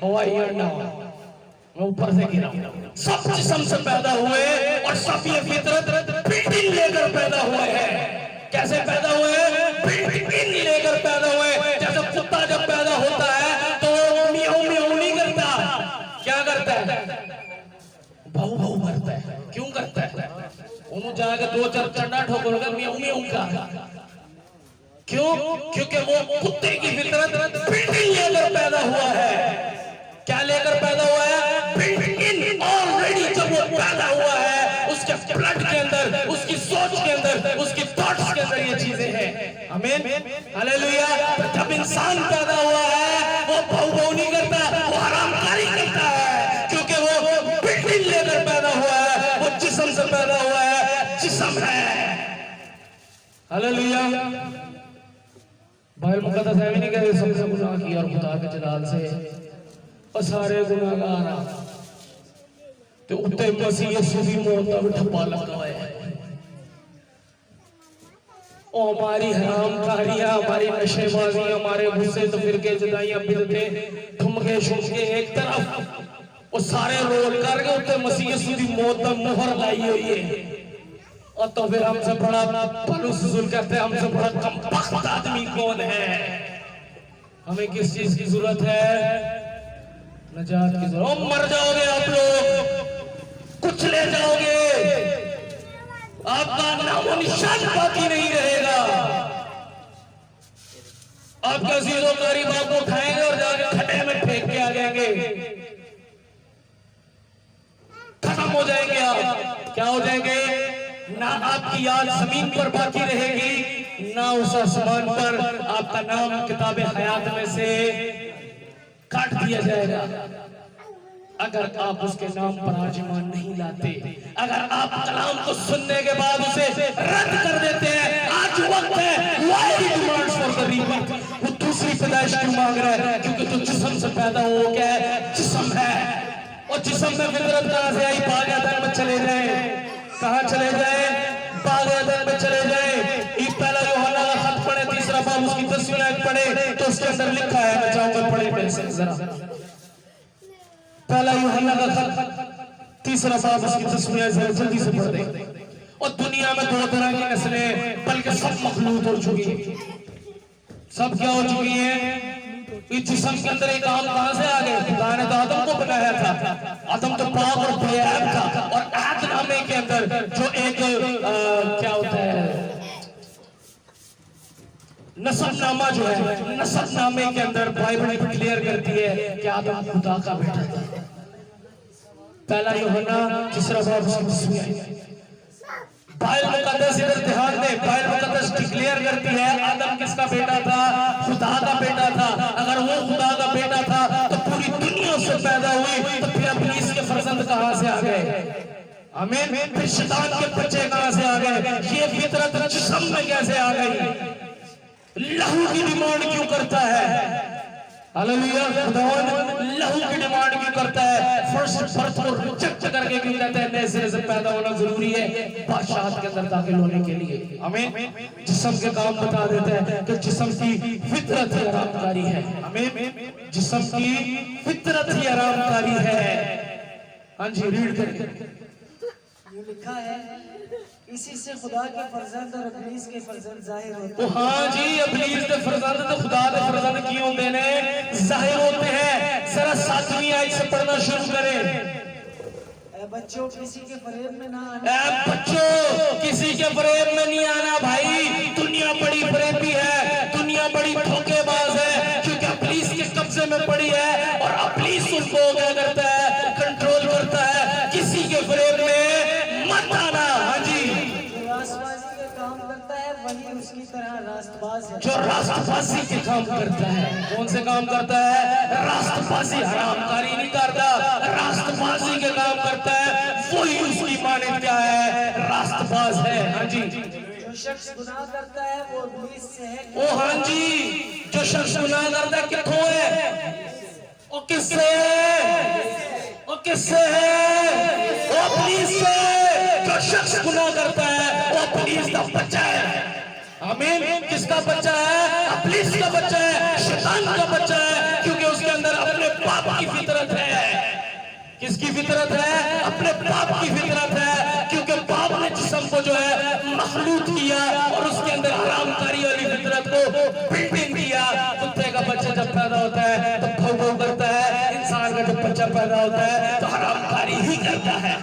हवाई अंडा मैं ऊपर से गिरा। सब जिस्म से पैदा हुए और सब ये फितरत बिल्डिंग लेकर पैदा हुए हैं। कैसे पैदा हुए? बिल्डिंग लेकर पैदा हुए। जैसे कुत्ता जब पैदा होता है तो म्याऊ म्याऊ नहीं करता, क्या करता है? भाऊ भाऊ करता है। क्यों करता है? उन्होंने जाकर दो चार चंडा ठोकोगे म्याऊ म्याऊ का। क्यों? क्योंकि वो कुत्ते की फितरत बिल्डिंग लेकर पैदा हुआ है। क्या लेकर पैदा हुआ है? बिल्डिंग ऑलरेडी जब वो पैदा हुआ है उसके ब्लड के अंदर, उसकी सोच के अंदर, उसकी थॉट्स के अंदर ये चीजें हैं। आमीन, हालेलुया। जब इंसान पैदा हुआ है वो भाऊ भाऊ नहीं करता, वो हरामकारी करता है, क्योंकि वो बिल्डिंग लेकर पैदा हुआ है, वो जिस्म से पैदा हुआ है, जिस्म है। हालेलुया। बाइबल मुकद्दस है भी नहीं कहे सबसे गुनाह किया और खुदा के जलाल से और सारे गुनाहगार तो उत्ते मसीह यीशु की मौत का ठप्पा लगा है। और हमारी हरामकारियां, हमारी नशेबाजी, हमारे गुस्से तो फिर के जुदाइयां बिदते ठुमके शुमके एक तरफ और सारे रोल करके उत्ते मसीह यीशु की मौत का मोहर लाई हुई है। और तो फिर हमसे बड़ा पलूस करते हैं, हमसे बड़ा कमबख्त आदमी कौन है? हमें किस चीज की जरूरत है? नजात की जरूरत। मर जाओगे आप लोग, कुछ ले जाओगे, आपका नामो निशान बाकी नहीं रहेगा। आपके अजीजों करीब आपको उठाएंगे और जाके खड्डे में फेंक के आ जाएंगे, खत्म हो जाएंगे आप। क्या हो जाएंगे? ना आपकी याद जमीन पर बाकी रहेगी, ना उस आसमान पर। आपका नाम किताबे हयात में से काट दिया जाएगा अगर आप उसके नाम पर आज ईमान नहीं लाते, अगर आप कलाम को सुनने के बाद उसे रद्द कर देते हैं। आज वक्त है, वो दूसरी पैदाइश क्यों मांग रहा है? क्योंकि तो जिस्म से पैदा हो क्या है? जिस्म है। और जिस्म में फितरत कहां से आई? बाग में चले जाए। कहां चले जाए? बाग में चले जाए। पहला यूहन्ना का खत पढ़े, तीसरा बाब उसकी 10वीं आयत पढ़े तो उसके अंदर लिखा है, मैं चाहूंगा पढ़े मेरे से जरा। पहला यूहन्ना का खत तीसरा बाब उसकी 10वीं आयत जल्दी से पढ़ दे। और दुनिया में दो तरह की नस्लें, बल्कि सब मखलूक हो चुकी है। सब क्या हो चुकी है? इस जिस्म के अंदर एक आम कहां से आ गए? खुदा ने तो आदम को बनाया था, आदम तो पाक और बेऐब था। और आदनामे के अंदर जो एक क्या होता है, नसबनामा जो है, नसबनामे के अंदर बाइबल क्लियर करती है कि आदम खुदा का बेटा था। पहला यूहन्ना तीसरा बाब उसकी 10वीं आयत। बाइबल मुकद्दस इधर ध्यान दे, बाइबल मुकद्दस डिक्लेयर करती है आदम किसका बेटा था? खुदा का बेटा था। अगर वो खुदा का बेटा था तो पूरी दुनिया से पैदा हुई, तो फिर इब्लीस के फर्जंद कहां से आ गए? आमीन। फिर शैतान के बच्चे कहां से आ गए? ये फितरत जिस्म में कैसे आ गई? लहू की डिमांड क्यों करता है? हालेलुया। खुदावंद लहू की डिमांड क्यों करता है? फर्स्ट बर्थ को रिजेक्ट करके क्यों कहता है नए सिरे से पैदा होना जरूरी है बादशाहत के अंदर दाखिल होने के लिए? आमीन। जिस्म के काम बता देता है कि जिस्म की फितरत ही आरामकारी है। आमीन। जिस्म की फितरत ही आरामकारी है। हाँ जी, रीड करें। ये लिखा है, इसी से खुदा के फर्जंद और इब्लीस के फर्जंद जाहिर होते हैं। हाँ जी, इब्लीस के फर्जंद तो खुदा के फर्जंद की होते ने जाहिर होते हैं। जरा 7वीं आयत से पढ़ना शुरू करें। बच्चों किसी के फरेब में ना आना। बच्चों किसी के फरेब में नहीं आना भाई। दुनिया बड़ी फरेबी है, दुनिया बड़ी धोखेबाज है, क्योंकि इब्लीस के कब्जे में पड़ी है और इब्लीस उनको क्या करता है? कंट्रोल करता है। किसी के फरेब में मत आना। हाँ जी, रास्तबाजी के काम करता है वही उसकी तरह रास्तबाज है। जो रास्तबाजी के काम करता है, कौन से काम करता है? रास्तबाजी। हरामकारी नहीं करता, रास्तबाजी के काम करता है, वही उसकी माने क्या है? रास्तबाज है। हाँ जी। जो शख्स गुनाह करता है वो इब्लीस से है। ओ हाँ जी, जो शख्स गुनाह करता है किथों है? वो किससे वो किससे है वो पुलिस से। जो शख्स गुनाह करता है वो पुलिस का बच्चा है। आमीन। किसका बच्चा है? पुलिस का बच्चा है, शैतान का बच्चा है, क्योंकि उसके अंदर अपने बाप की फितरत है। किसकी फितरत है? अपने बाप की फितरत है, क्योंकि बाप ने जिस्म को जो है मखलूक किया और उसके अंदर हरामकारी वाली फितरत को बिल्डिंग किया। कुत्ते का बच्चा जब पैदा होता है तो भौ भौ करता है, इंसान का जब बच्चा पैदा होता है तो हरामकारी ही करता है।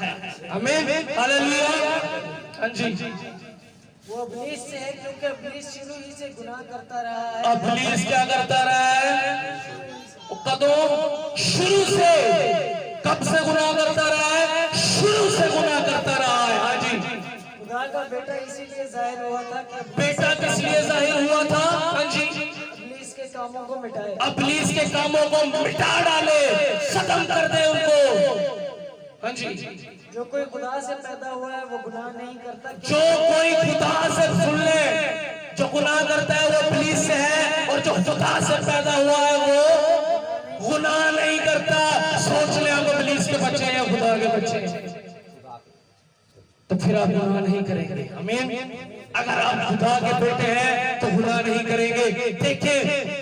आमीन, हालेलुया। हाँ जी। वो इब्लीस से है, क्योंकि इब्लीस शुरू ही से गुनाह करता रहा है। अब इब्लीस क्या करता रहा है? कदों शुरू से, कब से गुनाह करता रहा है? शुरू से गुनाह करता रहा है। हाँ जी। खुदा का बेटा इसीलिए जाहिर हुआ था कि बेटा किस लिए जाहिर हुआ था? हाँ जी। इब्लीस के कामों को मिटाए, इब्लीस के कामों को मिटा डाले, खत्म कर दे उनको। हाँ जी। जो कोई खुदा से पैदा हुआ है वो गुनाह नहीं करता। जो कोई खुदा से, सुन ले, जो गुनाह करता है वो इब्लीस से है, और जो खुदा से पैदा हुआ है वो गुनाह नहीं करता। सोच ले आप इब्लीस के बच्चे हैं या खुदा के बच्चे हैं, तो फिर आप गुनाह नहीं करेंगे। आमीन। अगर आप खुदा के बेटे हैं तो गुनाह नहीं करेंगे। देखिए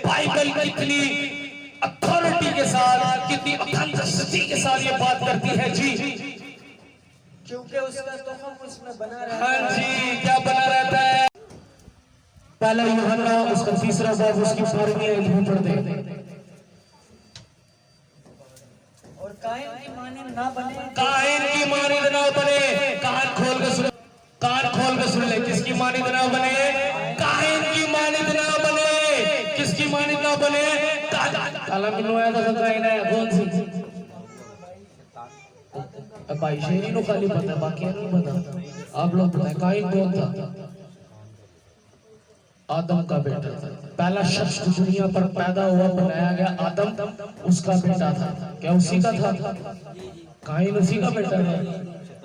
बाइबल कितनी अथॉरिटी के साथ, कितनी ऑथेंटिसिटी के साथ ये बात करती है जी, क्योंकि उसका तुखम उसमें बना रहता हाँ है। जी। क्या बना रहता है? पहला यूहन्ना उसका 3रा बाब उसकी 12वीं आयत में पढ़ दे। और कायन की मानिंद ना बने, कायन की मानिंद ना बने। कान खोल के सुन, कान खोल के सुन ले। किसकी मानिंद ना बने? कायन की मानिंद ना बने। किसकी मानिंद ना बने? काला मिनो आया था कायन है कौन सी? भाई शेरी नो खाली पता, बाकी नहीं पता। आप लोग बताएं कायन कौन था? आदम का बेटा था। पहला शख्स जो दुनिया पर पैदा हुआ, बनाया गया, आदम उसका बेटा था। क्या उसी का था? कायन उसी का बेटा है।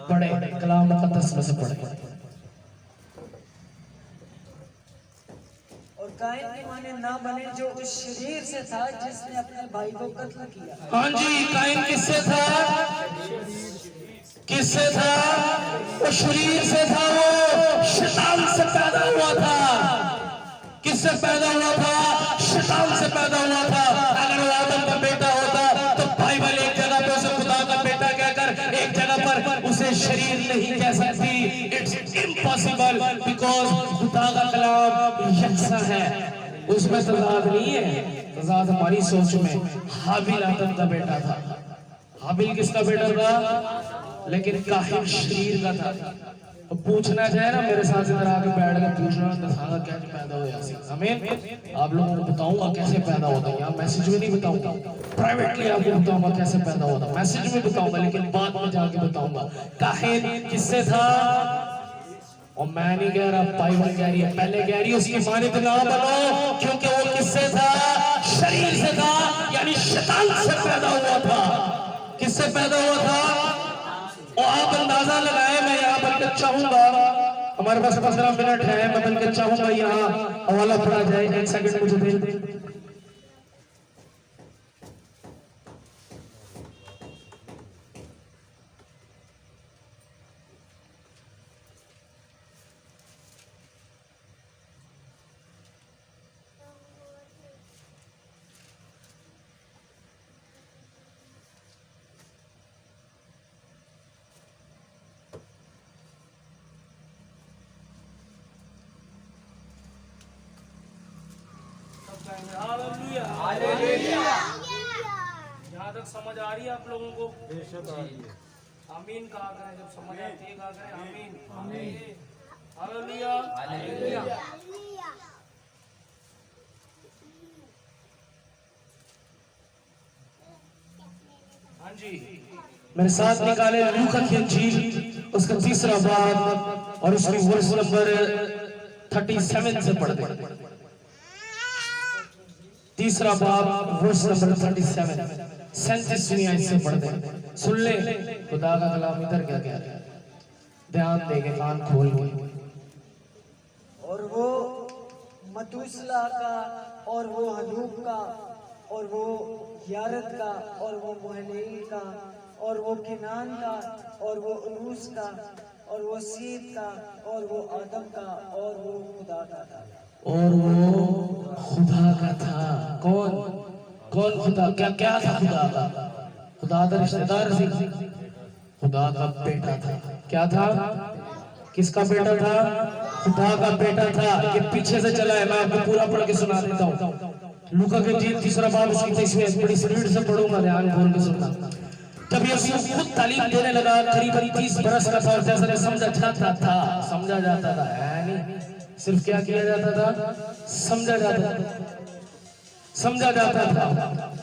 पढ़े कलाम मुकद्दस में से पढ़े। और कायन की मानिंद ना बने जो उस शरीर से था जिसने अपने भाई को कत्ल किया। हाँ जी। कायन किससे था? किससे था? वो शरीर से था, वो शैतान से पैदा हुआ था। किससे पैदा हुआ था? शैतान से पैदा हुआ था। अगर वो आदम का बेटा होता तो बाइबल एक जगह पे उसे खुदा का बेटा कहकर, एक जगह पर उसे शरीर नहीं कह सकती। इट्स इम्पॉसिबल, बिकॉज खुदा का कलाम यकसा है, उसमें तजाद नहीं है। तजाद हमारी सोच में। हाबिल आदम का बेटा था। हाबिल किसका बेटा था? लेकिन काहिन शरीर का था। तो पूछना चाहे ना मेरे साथ इधर आके बैठ के पूछना दसागा कैसे पैदा हुआ सी। आमीन। आप लोगों को बताऊंगा कैसे पैदा होता है। यहाँ मैसेज में नहीं बताऊंगा, प्राइवेटली आपको बताऊंगा कैसे पैदा होता है। मैसेज में बताऊंगा लेकिन बाद में जाके बताऊंगा। काहिन किससे था? और मैं नहीं कह रहा, बाइबल कह रही है। पहले कह रही है उसकी मानिंद ना बनो, क्योंकि वो किससे था? शरीर से था, यानी शैतान से पैदा हुआ था। किससे पैदा हुआ था? और आप अंदाजा लगाए। मैं यहाँ बल्कि चाहूंगा, हमारे पास 15 मिनट है, मैं बल्कि चाहूंगा यहाँ हवाला पढ़ा जाए। 1 सेकंड मुझे दे। यहाँ तक समझ आ रही है आप लोगों को? आमीन कहा करें जब समझ आती है, कहा करें आमीन। Hallelujah, hallelujah. हाँ जी, मेरे साथ निकाले लूका की इंजील उसका 3रा बाब और उसकी वर्ष नंबर 37 से पढ़ दे। 3रा बाब वर्ष नंबर 37 37वीं आयत से पढ़ दे। सुन ले खुदा का कलाम इधर क्या कह रहा है, ध्यान दे के कान खोल के। और वो मतूसला का और वो हनूक का और वो यारत का और वो मुहलैल का और वो किनान का और वो उनूस का और वो सीद का और वो आदम का और वो खुदा का था। और वो खुदा का था। कौन कौन खुदा? क्या क्या था खुदा का? खुदा का रिश्तेदार से खुदा का बेटा था। क्या था? किसका बेटा था? खुदा का बेटा था। ये पीछे से चला है, मैं आपको पूरा पढ़ के सुना देता हूँ। लूका के 3 बाब उसकी 23 बड़ी स्पीड से पढ़ूंगा, ध्यान खोल के सुनना। जब यीशु खुद तालीम देने लगा, करीबन 30 बरस का था और जैसे समझा जाता था, है नहीं? सिर्फ क्या किया जाता था? समझा जाता था।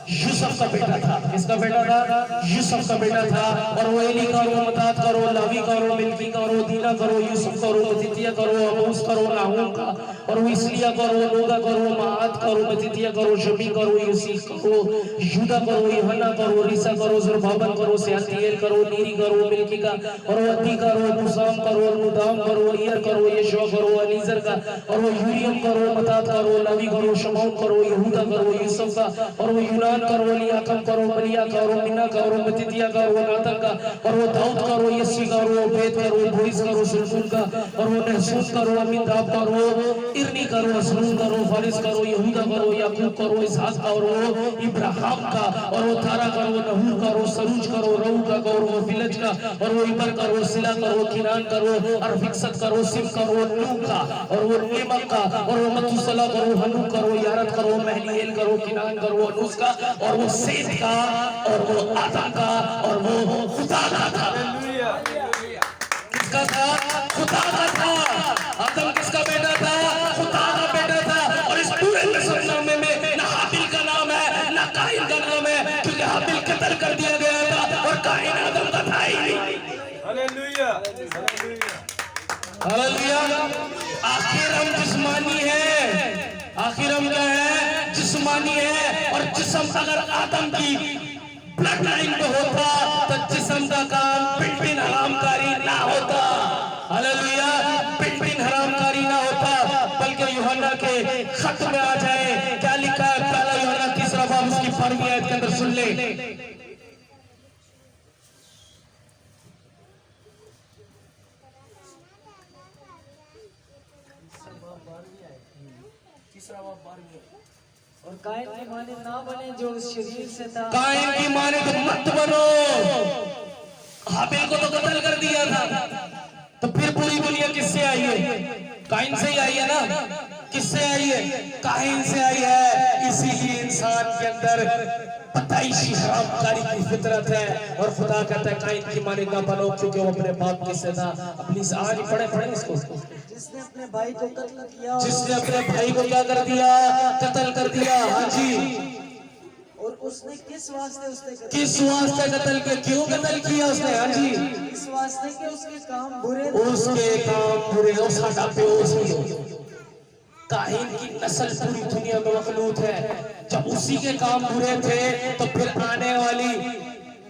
यूसुफ का बेटा था। किसका बेटा था? यूसुफ का बेटा था। और वो एली का, वो मतात का, वो लावी का, वो मिल्की का, वो दीना का, वो यूसुफ का, वो मतीतिया का, वो अबूस का, वो नाहूम का, और वो इसलिया का, वो नोगा का, वो माआत का, वो मतीतिया का, वो शबी का, वो यूसीफ का, वो यूदा का, वो यूहन्ना का, वो रीसा का, वो ज़ुरबाबेल का, वो सेअलतीएल का, वो नीरी का, वो मिल्की का, और वो अद्दी का, वो मुसाम का, वो मुदाम का, वो ईयर का, वो यशूआ का, वो अलीजर का, और वो यूरियम का, वो मतात का, वो लावी का, वो शमौन का, वो यहूदा का, वो यूसुफ का, और वो यूनान का, वो लियाकम का, वो मलिया का, वो मिना का, वो मतीतिया का, वो नातन का, और वो दाऊद का, वो यस्सी का, वो बेत का, वो बोइस का, वो सुलफून का, और वो नहसून का, वो अमीदाब का, वो इरनी का, वो असरून का, वो फारिस का, वो यहूदा का, वो याकूब का, वो इसहाक का, और वो इब्राहिम का, और वो तारा का, वो नहूर का, वो सरूज का, वो रऊ का, और वो फिलज का, और वो इबर का, वो सिला का, वो किनान का, वो अरफिक्सत का, वो सिम का, वो नूह का, और वो नेमक का, और वो मतुसला का, वो हनूक का, वो यारत का, वो महलीएल का, वो किनान का, वो अनूस का, और वो सेद का, और वो आदम का, और वो खुदा का था। किसका था? खुदा का था। आदम किसका बेटा था? खुदा का बेटा था। और इस पूरे नस्लनामे में ना हाबिल का नाम है ना काइन का नाम है, क्योंकि हाबिल कत्ल कर दिया गया था और काइन आदम का था ही नहीं। Hallelujah, hallelujah. आखिर हम जिस्मानी है, आखिर हम क्या है? जिस्मानी है। और जिस्म अगर आदम की ब्लड लाइन पे होता तो जिस्म का काम पिन हरामकारी ना होता। हालेलुया, पिन हरामकारी ना होता, बल्कि यूहन्ना के खत में आ जाए क्या लिखा है? पहला यूहन्ना 3 बाब उसकी 12वीं आयत के अंदर सुन ले। और कायन की माने ना बने जो उस शरीर से था। कायन की माने तो मत बनो। हाबिल को तो कत्ल कर दिया था, तो फिर पूरी दुनिया किससे आई है? कायन से ही आई है ना? किससे आई है? कायन से आई है। इसीलिए इंसान के अंदर पैदाइशी हरामकारी की फितरत है। और खुदा कहता है कायन की माने ना बनो, क्योंकि वो अपने बाप किससे था? अपनी। आज पढ़े इसको। जिसने अपने भाई को कत्ल किया, जिसने अपने भाई को क्या कर दिया? कत्ल कर दिया। हाँ जी। और उसने किस वास्ते किस वास्ते कत्ल किया? क्यों कत्ल किया उसने? हाँ जी। इस वास्ते के उसके काम बुरे, उसके काम बुरे, साडा प्यो सी। काहिन की नस्ल पूरी दुनिया में मखलूत है। जब उसी के काम बुरे थे तो फिर आने वाली।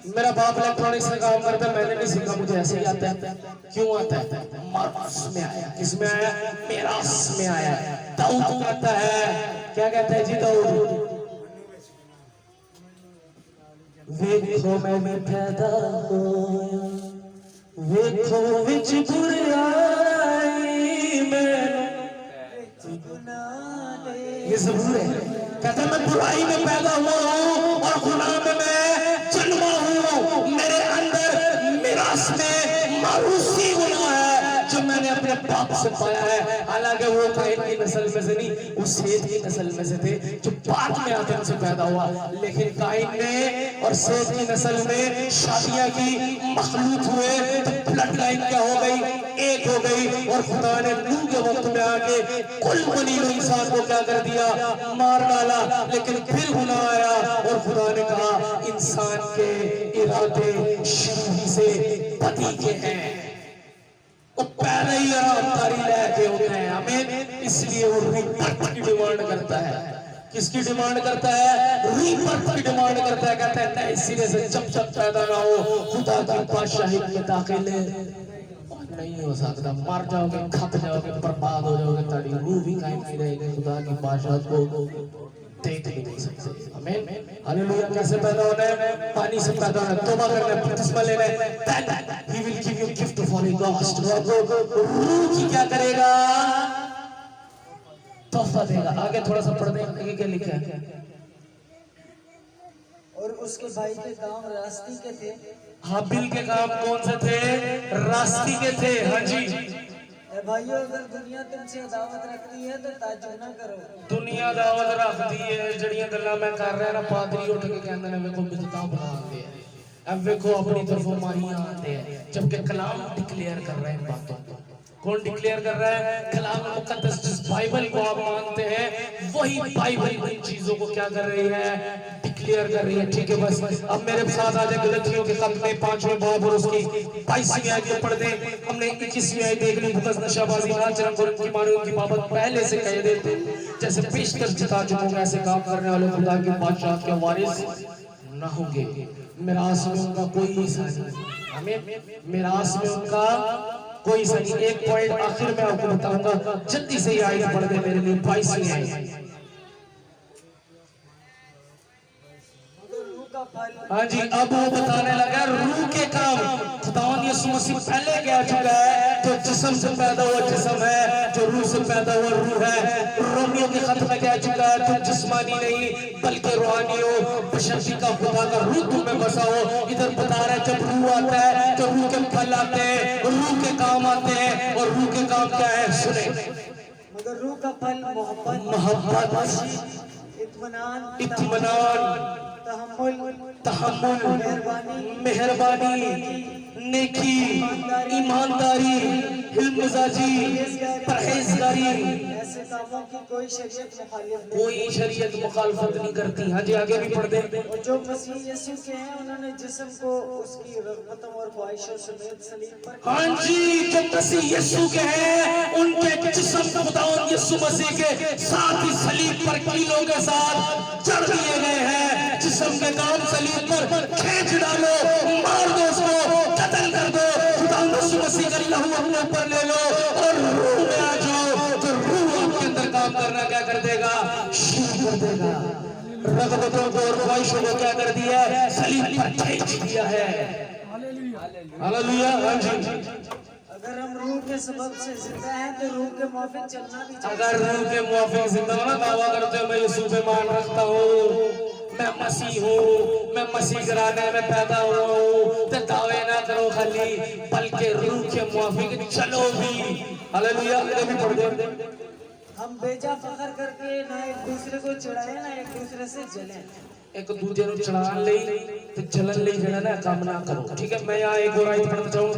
मेरा बाप इलेक्ट्रॉनिक्स का काम करता है, मैंने नहीं सीखा, मुझे ऐसे ही आता है। क्यों आता है? मरस में आया। किसमें आया? मेरास में आया। दाऊद कहता है, क्या कहता है जी दाऊद? वेखो मैं पैदा होया, वेखो विच बुराई में। ये जरूर है। कहता मैं बुराई में पैदा हुआ हूँ और गुनाह में मैं जन्मा हूँ। मेरे अंदर मिरास में मारूसी गुनाह है जो मैंने अपने बाप से पाया है। हालांकि वो कायन की नस्ल में से नहीं, वो सेत की नस्ल में से थे जो बाद में आदम से पैदा हुआ। लेकिन कायन ने और सेत की नस्ल में शादियां की, मखलूत हुए, तो ब्लड लाइन क्या हो गई? एक हो गई। और खुदा ने नूह के वक्त में आके कुल बनी हुई इंसान को क्या कर दिया? मार डाला। लेकिन फिर गुनाह आया और खुदा ने कहा इंसान के इरादे शुरू ही से बदी के हैं, वो पहले ही आरामदारी लेके होते हैं। हमें इसलिए वो रीबर्थ की डिमांड करता है। किसकी डिमांड करता है? रीबर्थ की डिमांड करता है। कहता है नए सिरे से जब पैदा ना हो खुदा की बादशाही में दाखिल नहीं हो सकता। मर जाओगे, खप जाओगे, बर्बाद हो जाओगे, तुम्हारी रूह भी कायम नहीं रहेगी खुदा की बादशाहत को। देख भी नहीं सकते। आमीन, हालेलुया। कैसे पैदा होना है? पानी से पैदा होना है, तौबा करना है, बपतिस्मा लेना है, then he will give you gift of Holy Ghost। रूह की क्या करेगा? तोहफा देगा। आगे थोड़ा सा पढ़ दें, आगे क्या लिखा है? और उसके भाई के काम रास्ती के थे। हाबिल के काम कौन से थे? रास्ती के थे। हाँ जी। ए भाइयों, अगर दुनिया तुमसे दावत रखती है तो ताज्जुब ना करो। दुनिया दावत रखती है, जड़ियां गल्लां मैं कर रहा ना, पादरी उठ के कहंदे ने वेखो बिदतां बनाते हैं, अब वेखो अपनी तरफों मारियां आते हैं, जबकि कलाम डिक्लेयर कर रहे हैं बातों को। कौन डिक्लेयर कर रहा है? कलाम मुकद्दस, जिस बाइबल को आप मानते हैं वही बाइबल इन चीजों को क्या कर रही है? डिक्लेयर कर रही है। ठीक है, बस अब मेरे साथ आ जाए गलतियों के खत में 5वें बाब और उसकी 22वीं आयत पढ़ दें। हमने 21वीं आयत देख ली। बुगस, नशाबाजी, नाच रंग और उनकी मानों की बाबत पहले से कह देते, जैसे पेशतर जिता चुके ऐसे काम करने वाले खुदा के बादशाह के वारिस ना होंगे। मिरास में उनका कोई हिस्सा नहीं। आमीन, मिरास में उनका कोई हिस्सा नहीं। एक पॉइंट आखिर में आपको बताऊंगा, जल्दी से ये आयत पढ़ दे मेरे लिए। 22वीं आयत। हाँ जी, अब वो बताने लगा रूह के काम। खुदावंद यीशु मसीह पहले कह चुका है, जो जिस्म से पैदा हुआ जिस्म है, जो रूह से पैदा हुआ रूह है। रोमियो के खत में कह चुका है, तुम जिस्मानी नहीं बल्कि रूहानी हो, बशर्ते का खुदा का रूह तुम में बसा हो। इधर बता रहा है, जब रूह आता है तो रूह के फल आते हैं, रूह के काम आते हैं। और रूह के काम क्या है? सुने, मगर रूह का फल मोहब्बत, इत्मीनान, तहम्मुल, मेहरबानी, नेकी, ईमानदारी, हिल्मजाजी, परहेजगारी। ऐसे कामों की कोई शरीयत मुखालिफ नहीं। कोई शरीयत मुखालफत नहीं करती। हाँ जी, आगे भी पढ़ दे। और जो मसीह यीशु के हैं, उन्होंने जिस्म को उसकी रग़बतों और ख्वाहिशों समेत सलीब पर। हाँ जी, जो मसीह यीशु के हैं, उनके जिस्म खुदावंद यीशु मसीह के साथ ही सलीब पर कीलों के साथ चढ़ दिए गए हैं। जिस्म के काम सलीब पर खींच डालो, मार दो उसको, कत्ल कर दो। खुदावंद यीशु मसीह का लहू अपने ऊपर ले लो और रूह में आ जाओ। तो रूह आपके अंदर काम करना क्या कर देगा? शुरू कर देगा। रग़बतों को और ख्वाहिशों को क्या कर दिया है? सलीब पर खींच दिया है। हालेलुया। हाँ जी, अगर हम रूह के सबब से जिंदा हैं तो रूह के मुआफिक चलना भी चाहिए। अगर रूह के मुआफिक जिंदा होना, दावा करते हो मैं यीशु पे मान रखता हूँ, मैं मसीह हूँ, मैं मसीह घराने में पैदा हुआ हूँ, तो दावे ना करो खाली, बल्कि रूह के मुआफिक चलो भी। हालेलुया। भी पढ़ दे। हम बेजा फखर करके ना एक दूसरे को चिढ़ाए ना एक दूसरे से जलें। एक दूसरे को चढ़ाने ले तो जलन ले जड़ा ना काम ना करो। ठीक है, मैं यहाँ एक और आयत पढ़ना चाहूँगा,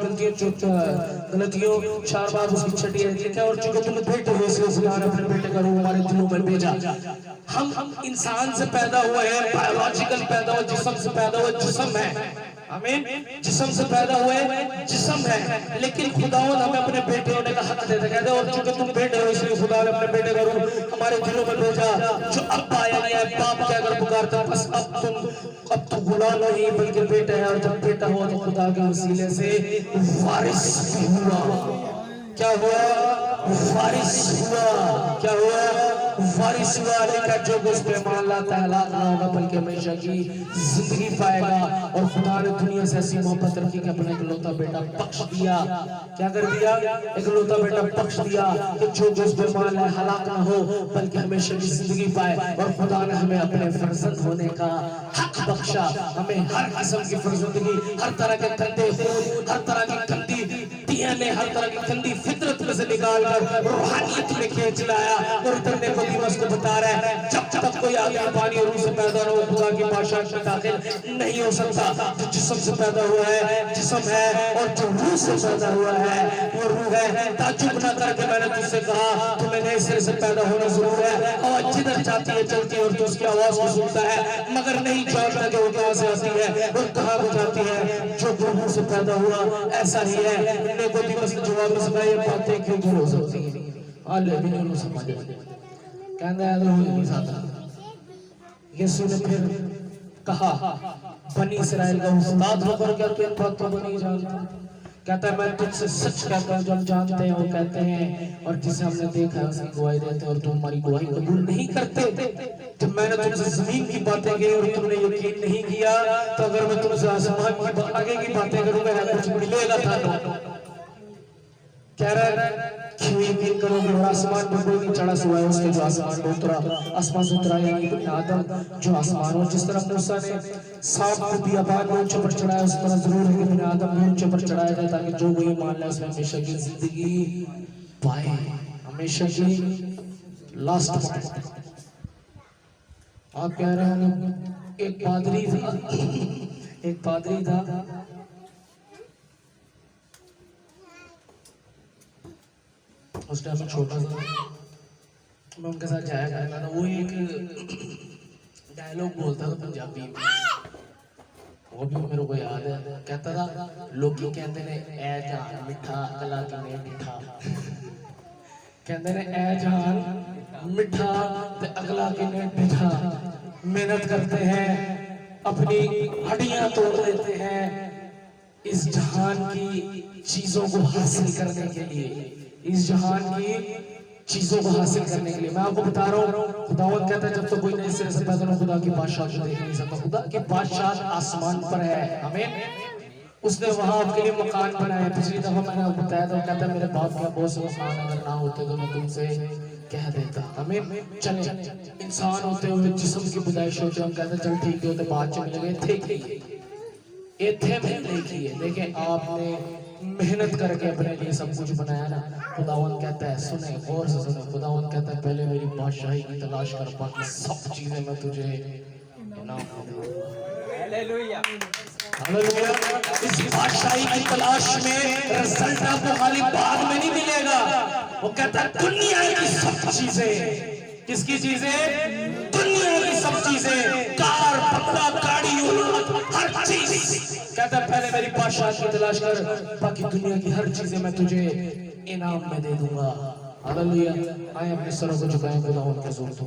गलतियों 4 बार उसकी छठी है। लिखा है, और चूंकि तुम बेटे हो इसलिए खुदा ने अपने बेटे का रूह हमारे दिलों में भेजा। हम इंसान से पैदा हुए हैं, बायोलॉजिकल पैदा हुआ, जिस्म से पैदा हुआ जिस्म है। आमीन, जिस्म से पैदा हुए जिस्म है, लेकिन खुदावंद हमें अपने बेटे होने का हक देता। कहते और चूंकि तुम बेटे हो इसलिए खुदा ने अपने बेटे का रूह हमारे दिलों में भेजा, जो अब्बा यानी बाप के अगर पुकारता, बस अब तो गुलाम नहीं बल्कि बेटा है। और जब बेटा हुआ तो खुदा के वसीले से वारिस हुआ। क्या हुआ? वारिस हुआ। क्या हुआ? वारिस हुआ। लेकिन जो कुछ पे मान लाता है हलाक ना होगा बल्कि हमेशा की जिंदगी पाएगा। और खुदा ने दुनिया से ऐसी मोहब्बत रखी कि अपना इकलौता बेटा बख्श दिया। क्या कर दिया? इकलौता बेटा बख्श दिया कि जो कुछ पे मान लाए हलाक ना हो बल्कि हमेशा की जिंदगी पाए। और खुदा ने हमें अपने फर्जंद होने का हक बख्शा। हमें हर किस्म की फर्जंदगी, हर तरह के गंदे खून, हर तरह की गंदी डीएनए, हर तरह की गंदी फितरत में से निकाल कर रूहानियत में खींच लाया। और इतने निकोदेमस को बता रहा है, जब तक कोई आदमी पानी और रूह से पैदा न हो खुदा की बादशाह में दाखिल नहीं हो सकता। जो जिस्म से पैदा हुआ है जिस्म है, और जो रूह से पैदा हुआ है वो रूह है। ताज्जुब न करके मैंने तुझसे कहा तुम्हें नए सिरे से पैदा होना जरूर है। और जिधर जाती है चलती है और तू उसकी आवाज को सुनता है मगर नहीं जानता कि वो कहाँ से आती है और कहाँ को जाती है। जो रूह से पैदा हुआ ऐसा ही है। निकोदेमस ने जवाब में समझा, ये बातें क्यों झूठ हो सकती हैं? आले भी नहीं समझ कहना है तो नहीं सकता। यीशु ने फिर कहा, बनी इस्राएल का उस्ताद होकर क्या तुम बातों को नहीं जानते? कहता है मैं तुझसे सच कहता हूँ, जब जानते हो कहते हैं और जिसे हमने देखा है उसकी गवाही देते हैं और तुम हमारी गवाही कबूल नहीं करते। जब मैंने तुमसे जमीन की बातें की और तुमने यकीन नहीं किया, तो अगर मैं तुमसे आसमान की आगे की बातें करूंगा कुछ मिलेगा था। कह रहा है क्यों यकीन करोगे, और आसमान पर कोई नहीं चढ़ा हुआ है उसके जो आसमान में उतरा, आसमान से उतरा यानी इब्न आदम जो आसमान, और जिस तरह मूसा ने सांप को बियाबान में ऊंचे पर चढ़ाया, उस तरह जरूर है कि इब्न आदम भी ऊंचे पर चढ़ाया जाए ताकि जो वही मान ले उसमें हमेशा की जिंदगी पाए, हमेशा की लास्ट पाए। आप कह रहे होंगे एक पादरी था, एक पादरी था, उस टाइम में छोटा सा मैं उनके साथ जाया करता था। वो एक डायलॉग बोलता था पंजाबी में, वो भी मेरे को याद है। कहता था लोग कहते ने ए जान मिठा कला किने मिठा, कहते ने ए जान मिठा ते अगला किने मिठा। मेहनत करते हैं, अपनी हड्डियां तोड़ लेते हैं इस जहान की चीजों को हासिल करने के लिए, इस जहान की चीजों को हासिल करने के लिए। मैं आपको बता रहा हूँ, खुदावंद कहता है जब तो कोई नए सिरे से पैदा हो खुदा की बादशाह को देख नहीं सकता। खुदा की बादशाह आसमान पर है, हमें उसने वहां आपके लिए मकान बनाया। पिछली दफा मैंने आपको बताया था, कहता है मेरे बाप के बहुत से मकान अगर ना होते तो मैं तुमसे कह देता। हमें चले इंसान होते हुए जिस्म की पैदाइश होते हम कहते चल ठीक है, तो बाद में लगे थे इतने में देखी है। लेकिन आपने मेहनत करके अपने लिए सब कुछ बनाया ना। खुदावंद कहता है, सुने गौर से सुने, खुदावंद कहता है पहले मेरी बादशाही की तलाश कर, बाकी सब चीजें मैं तुझे इनाम दूंगा। Hallelujah hallelujah. इस बादशाही की तलाश में रिजल्ट आपको खाली बाद में नहीं मिलेगा। वो कहता है दुनिया की सब चीजें, किसकी चीजें? दुनिया की सब चीजें, कार बंगला गाड़ी हर चीज। कहता है पहले मेरी बादशाह की तलाश कर, बाकी दुनिया की हर चीजें मैं तुझे इनाम में दे दूंगा। हालेलुया। आए अपने सरों को झुकाएं, खुदा उनके जोर तो